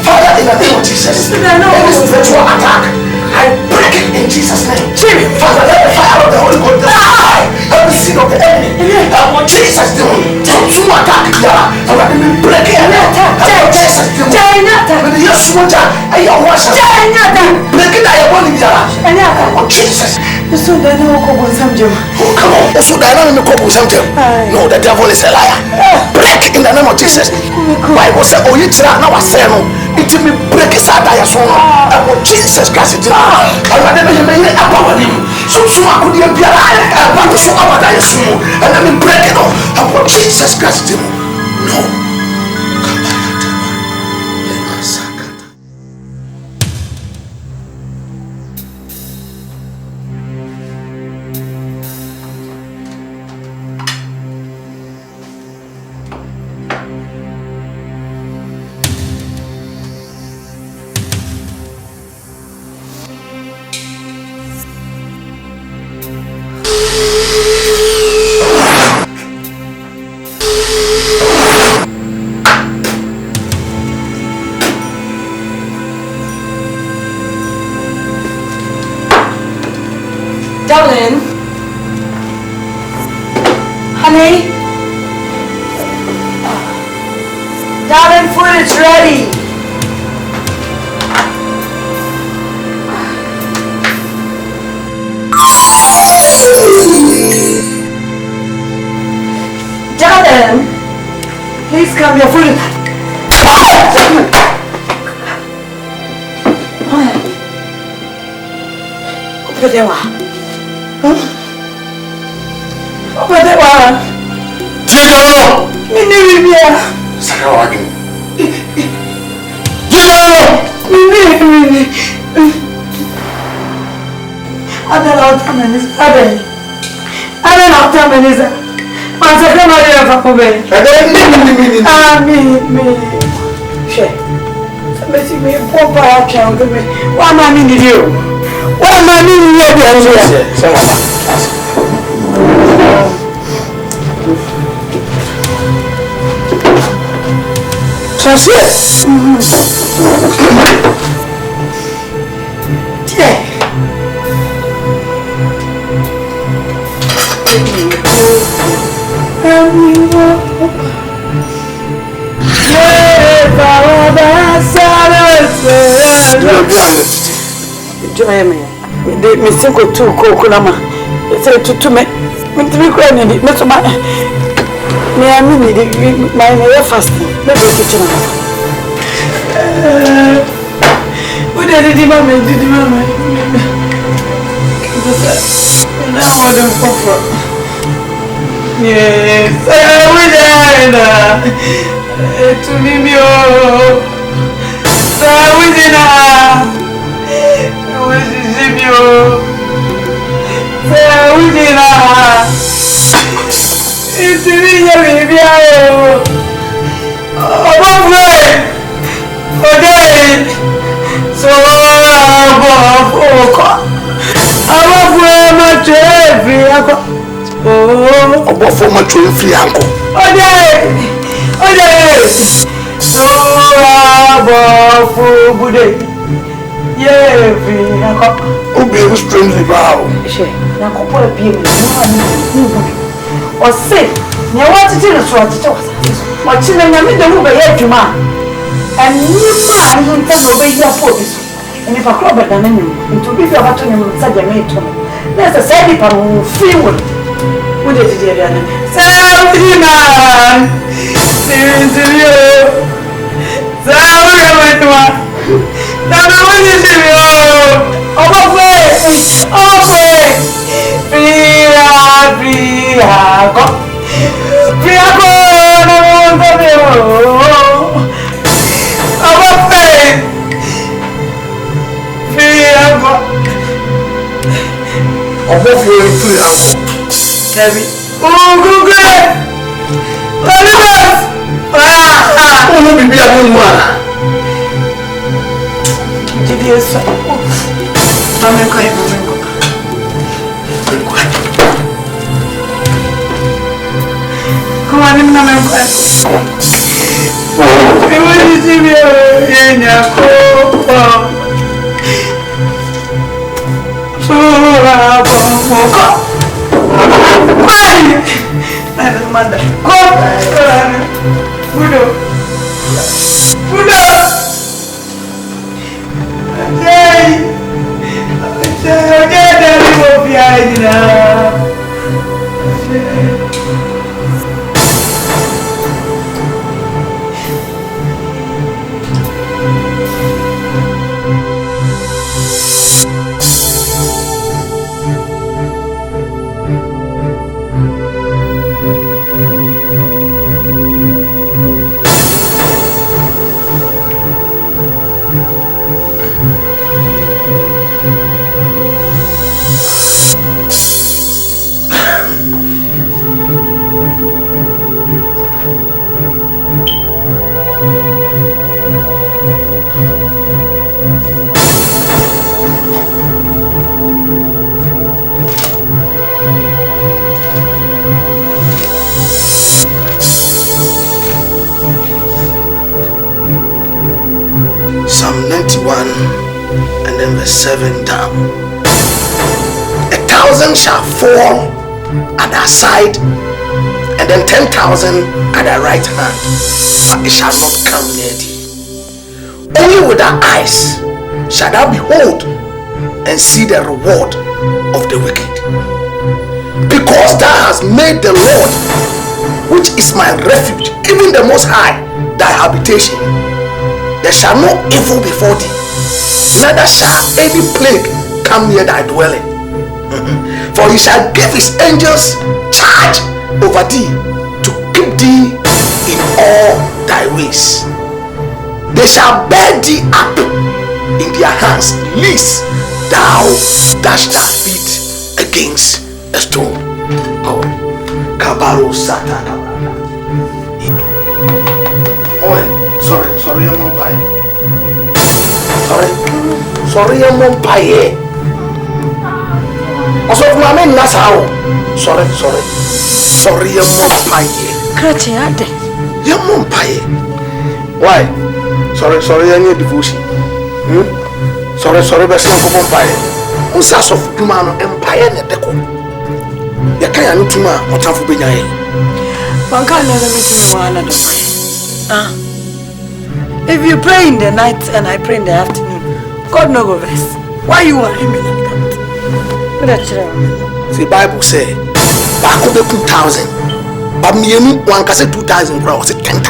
Father, in the name of Jesus, any spiritual attack, I break it in Jesus' name. Father, let the fire of the Holy Ghost destroy every seed of the enemy. And what Jesus do, to attack here, and let me break it. And what Jesus do, with the soldier, and your worship, break it. I want it. And what Jesus. So that I will come some gem. Oh, come on. So that I will come some gem. No, the devil is a liar. Break in the name of Jesus. Bible said, oh, you try now. I say no. It will break his heart. I saw and what Jesus Christ did. I never made a power him. So I could be alive. But so I would die soon. And let me break it off. And what Jesus Christ did. No. Darling, honey, darling, food is ready. Darling, please come, your food is... Me single two coconama. It's a to me. Me to my. May I mean my fasting. Let's go kitchen. What did the mama do? Now I don't comfort. Yes, to me, strangely bow. Or say, you want to tell us what you know, you don't obey your man. And you man who can obey your focus. And if a crop at an enemy, to be your button and such a mate, there's a side people who feel with it. Sabrina, Yes. I'm going. Come on, I'm going. I want to see you. Psalm 91 and then verse 7 down. 1,000 shall fall at thy side, and then 10,000 at thy right hand, but it shall not come near thee. Only with thy eyes shall thou behold and see the reward of the wicked. Because thou hast made the Lord, which is my refuge, even the Most High, thy habitation, there shall no evil before thee, neither shall any plague come near thy dwelling. For he shall give his angels charge over thee, to keep thee in all thy ways. They shall bear thee up in their hands, lest thou dash thy feet against a stone. Oh, Kabaro Satan. Oh, sorry, I'm on fire. Sorry, I'm on fire. Also, my man, that's how. Sorry, I'm on fire. Cratiade. I'm on fire. Why? Sorry, I need devotion. Sorry, but I'm on fire. Who's that of Dumano Empire? You can't need to know what I'm for being. One can't never meet me one another. If you pray in the night and I pray in the afternoon, God no go vex. Why you want him like that? See, Bible say, back of the 2,000. But me and one can say 2,000 crowd, say 10,000.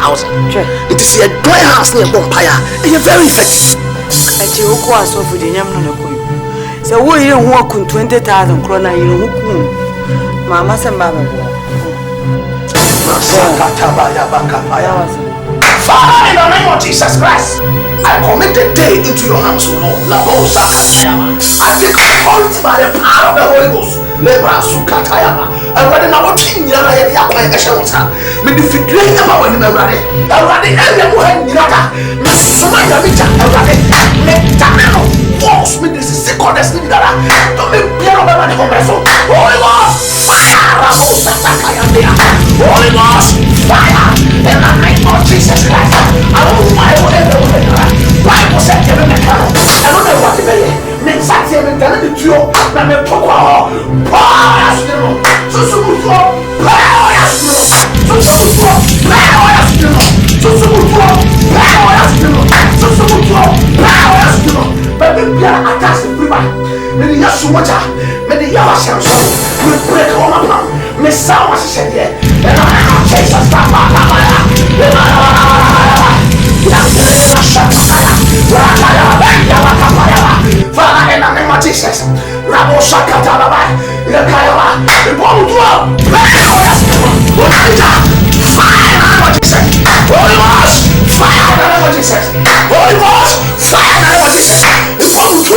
It is a dry house near Bompire, and you're very effective. I tell you, who so for the Yam no go. So, we don't walk on 20,000 krona, you know, Mamma and Baba. Father, in the name of Jesus Christ, I commit the day into your hands, O Lord. I take authority by the power of the Holy Ghost. And when I was in Yara, I shall not. May the figure ever when I'm ready. I'm ready, and I'm Yara. Miss Sumayamita, I'm ready. Let Tamino force me this second destiny that I don't be Piano by the Homeso. Holy Ghost, fire, Holy Ghost, fire, in the name of Jesus Christ. I don't know why whatever. Bible said, I don't know what to be. Mensati e mentana de tuo na me pokwa pa asino susubuto pa asino susubuto pa asino susubuto pa asino susubuto pa asino baby bia atas priba me ni yasu moja me ni yawa shamso me break all my plan me sawa sese e na Jesus ta pa Father, in the name of Jesus, Rabo Shakatalaba, Yakayama, the bomb to fire of Jesus, Holy Ghost, fire of Jesus, Holy Ghost, fire of Jesus, the bomb to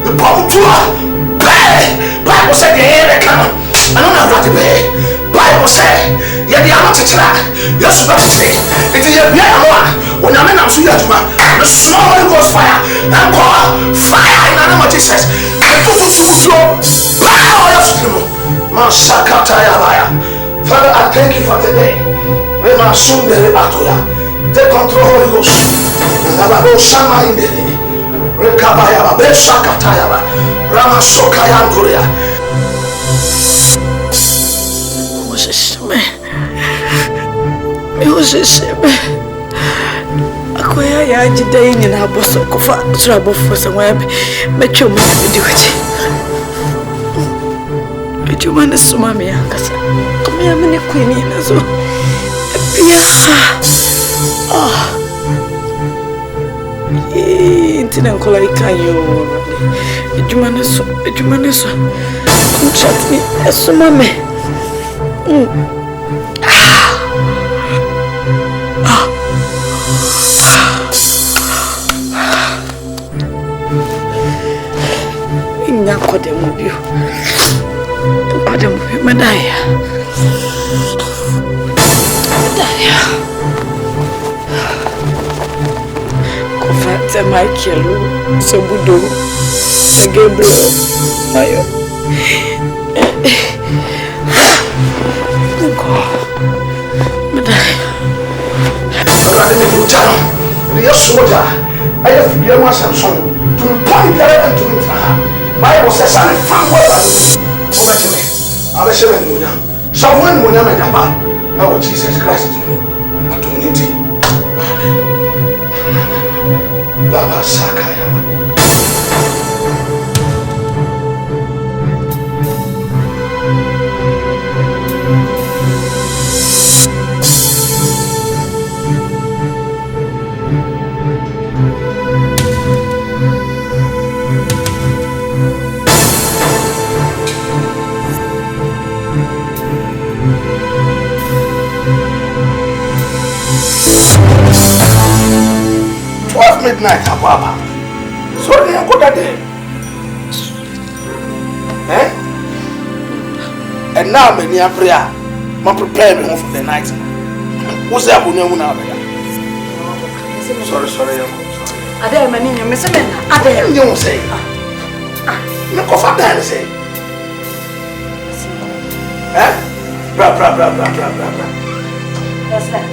the bomb to Bible said, I don't know what to be. Bible said, yeah, they are not teaching that. Yes, but it is a beer one. When I'm in Amsuya, the small was thank you for today. Rema Sundere Atoya. Take control, Holy Ghost. Zababo Shama Indere. Rekabaya Besakataya. Rama Sokaya Andoria. Moses, Akoya ya jidai ni na boso kufa trouble for somewhere mecho mo do it. Mecho man suma me akasa. Come ya me queen na so. Bia. Intina nkola ikanyo. Ejuma na so. Contract me suma me. Kodemubio Madaya Kofata Michael Sobudo Gabriel Mayo Madaya I have Vivian Samson to point there and to Bible says I found well. I'm a seven. Someone will never jump. Oh, Jesus Christ. Atunity. Baba Sakaya. 12 midnight, Papa. So they are good at it. And now, many are prayer. I'm preparing me for the night. What's that? Sorry. I don't mean you, Miss Amanda. I don't say. No coffee dance, say. Bra. What's that?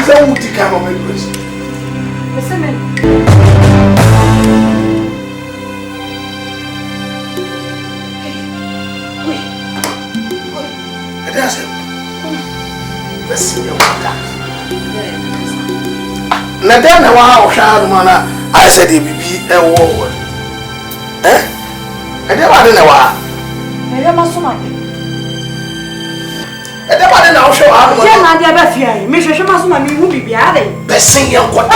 Don't come on, Miss Amanda. Then wow, Shadmana, I said it be a war. I never know why. I never saw my. I never know show how much I never fear. Mr. Shamasuma, me will be adding. Bessie, young what? I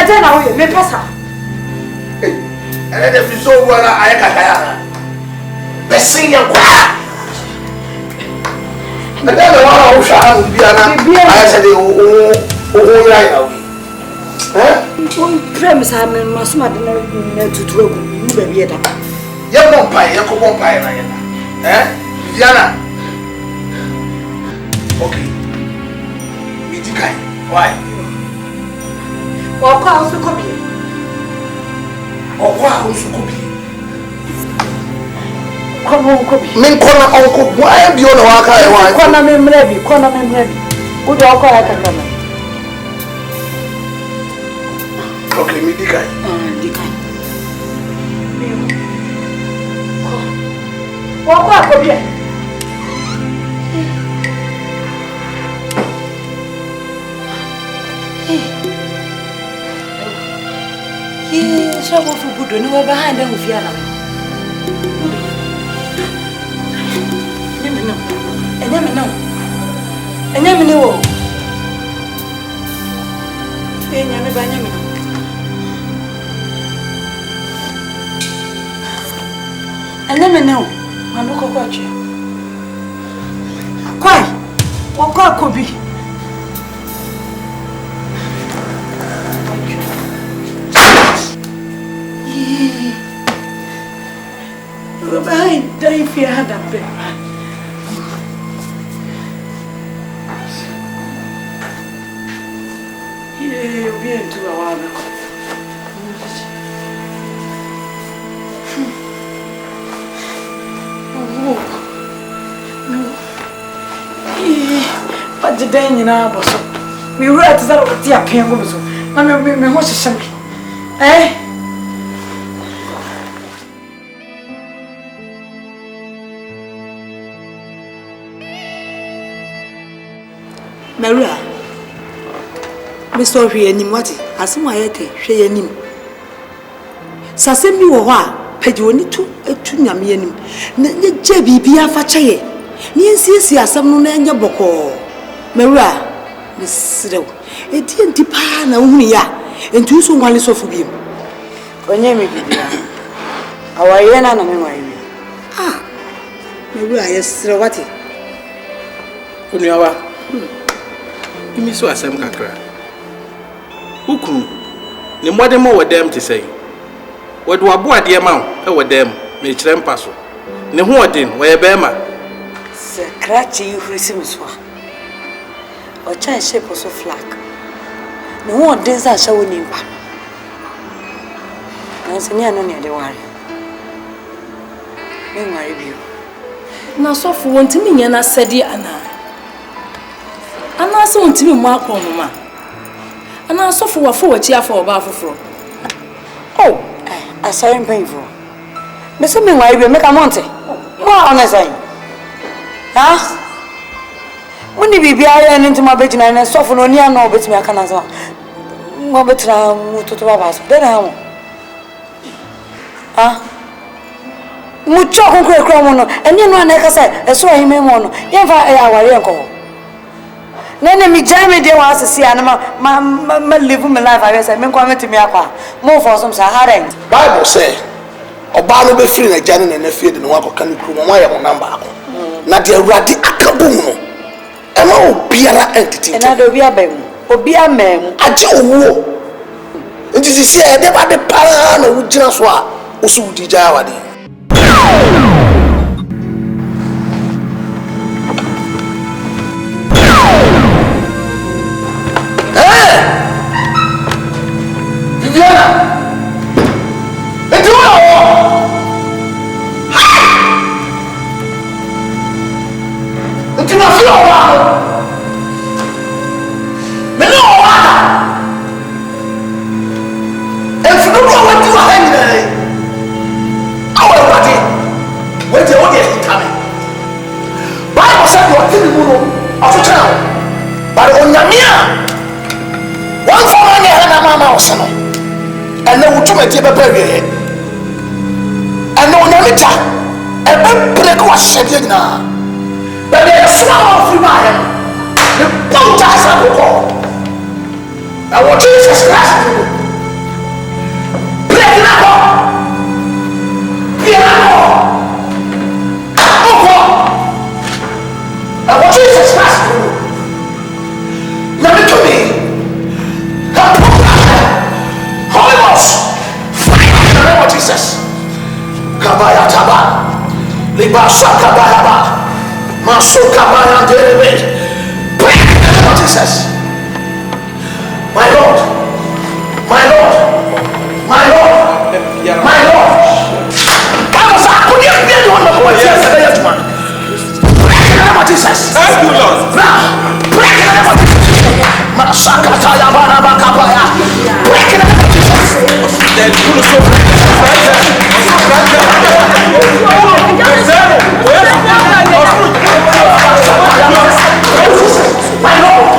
don't know, you may pass her. And then if you saw what I got, Bessie, young what? And then the one who shall be an I said, oh, right now. Premise, I mean, my smart to throw you, baby. Young umpire, young umpire, Diana. Okay. Mitikai. Why? Or call the copy. Or call the copy. Come on, copy. Men corner uncle, why am you on a walk? I want corner memory, Good uncle, I can come. Okay, me Dikai. Dikai. Walk up here. So what for good? No, behind them with Yana. And never know. I'm not quite sure. Quite. What could be? Behind, if you had that bit. You'll be into a while. No. the day in our bosom. We read that with the appearance. Mamma, what's something? Eh? Maria, Mr. Hianimati, as my Hianim. Sasemi wa Pedoni to a tunyamianim. Jebi Bia Fachaye. Niensi asam no nya boko. Maria, Miss Sido. E TNT pa na unia. Entu so nwale so fubiem. Onye me bibia. Awaye na me waye. Ah. Maria yes wati. Unuawa. Imi so asem kakra. Ukuru. Ni modemo wodem te say. Wodo abo ade ma e wodem me kire mpa so. Ne ho odin wo ye be ma. Se krachi uhrisim so. O chan shape so flag. Ne ho odin za sha woni mpa. Na se ni anu ne de ware. Me ngare bio. Na so fu wontimi nya na sedi ana. Ana so wontimi mu akọ ma. Ana so fu wafo wachi afa oba afoforo. Oh, asari painful. Me se me ngare bio me ka monte. Wa ona sai. Ha? Woni bibia ya ntima begina na so fu no ni ana obetimi aka na so. Ngo betra mutoto baba so. De na mo. Ah? Mucho konkrekra mo no. Eni no na ka sai eso ahime mo no. Ye fa aware enko. Nene mi jame de wa asisi ana ma live my life I say me kwa metimi akwa. Mo for some Sahara. Bible say oba no be free na jane na na fie de no akọ kan kru mo ya mo number akọ. Na de awurade akabum no. E ma obiara entity. Na do bia ba mu. Obi amam. Aje owo. Nti sisi e de ba de para na wugina so a wo so wudi ja wade. And no to me to bury and no namita and then break was shedding now. But there's small of my the boat as I will call. I want Jesus Christ to break it up. I want Jesus Christ to now to me. Holy Ghost, fire in the name of Jesus. Kabaya taba, libasa kabaya ba, maso kabaya derebe. Break in the name of Jesus. My Lord, my Lord, my Lord, my Lord. Bible says, "Could you be the one of the boys?" Yes, man. Break in the name of Jesus. Thank you, Lord. Break in the name of Jesus. Masaka taya bana bakabaya. Break in the name of Jesus. Then you so my Lord.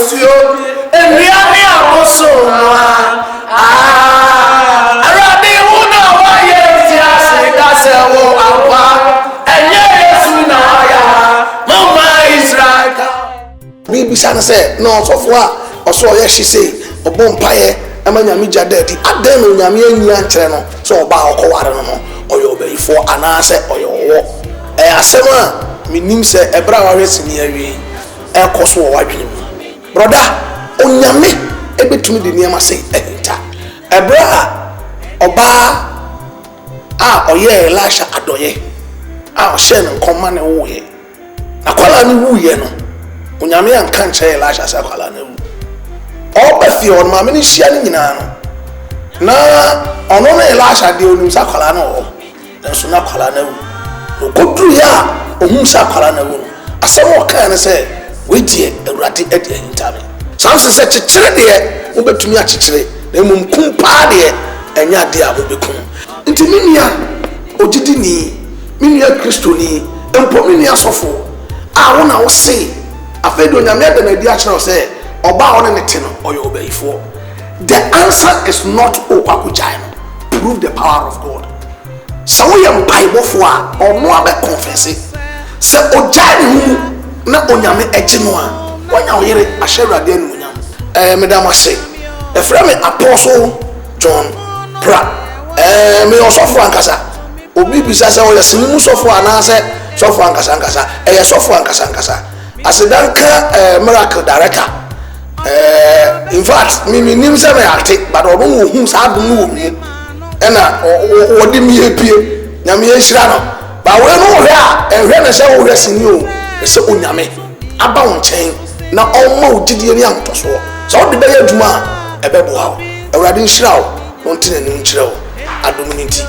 nsuo nnuane abosoma arade wo na wayɛ ntiase da sɛ wo akwa ɛnyɛ yesu na wayɛ mama israel bibisa no sɛ na ɔsɔfo a ɔsɔ ɔyɛ hye sei ɔbɔ mpaeɛ ɛma nyame gya da adi adɛn na onyame anyia nkyerɛ no sɛ ɔbaa ɔkɔware no no ɔyɛ ɔbayifoɔ anaasɛ ɔyɛ ɔwɔ ɛyɛ asɛm a menim sɛ ɛberɛ a wahwɛ sini awie ɛkɔ so wɔ wadwene mu broda onyame ɛbɛtumi de nneɛma sɛ ɛhinta ɛberɛ a ɔbaa a ɔyɛ Elisha adɔyɛ a ɔhyɛ no nkɔma ne woyɛ na kwala ne wuyɛ no onyame anka nkyerɛ Elisha sɛ kwala ne wu ɔba fie ɔno maame ne hyia no nyinaa no na ɔno ne Elisha deɛ onim sɛ kwala ne wɔ nanso na kwala ne wu no koduru yɛ a ohun sɛ kwala ne wu no asɛm ɔkaa ne sɛ wetie awurade adi ahintame sanso sɛ kyekyere deɛ wobɛtumi akyekyere na mmom kum paa deɛ ɛnyɛ adeɛ a wobɛkum nti me nua ogyidini me nua kristoni mpo me nua sɔfo a wo na wo se afei de onyame ada na adi akyerɛ wo sɛ ɔbaa wo ne ne te no ɔyɛ ɔbayifoɔ the answer is not okwakogyae no prove the power of God sɛ woyɛ mpaebɔfoɔ a ɔno abɛkɔnfɛse sɛ ɔgyae ne ho na onyame agye no a wanya wo yere ahyɛ awurade animuonyam medam ase ɛfrɛ me apostle John PRAH me ɔsɔfo ankasa obi bisa sɛ ɔyɛ sene mu sɔfo anaasɛ sɔfo ankasa ɛyɛ sɔfo ankasa asedanka miracle director in fact me nim sɛ me ate but ɔno wo hu saa adom no wɔ mu ɛna wɔde me yɛpie nyame yɛhyira no ba wo no hwɛ a ɛhwɛ ne sɛ wo hwɛ sene o sɛ onyame aba wo nkyɛn na ɔma wo didie ne ahotɔsoɔ sɛ wode bɛyɛ adwuma a ɛbɛboa wo awurade nhyira wo na ɔnte n'anim nkyerɛ wo adom no nti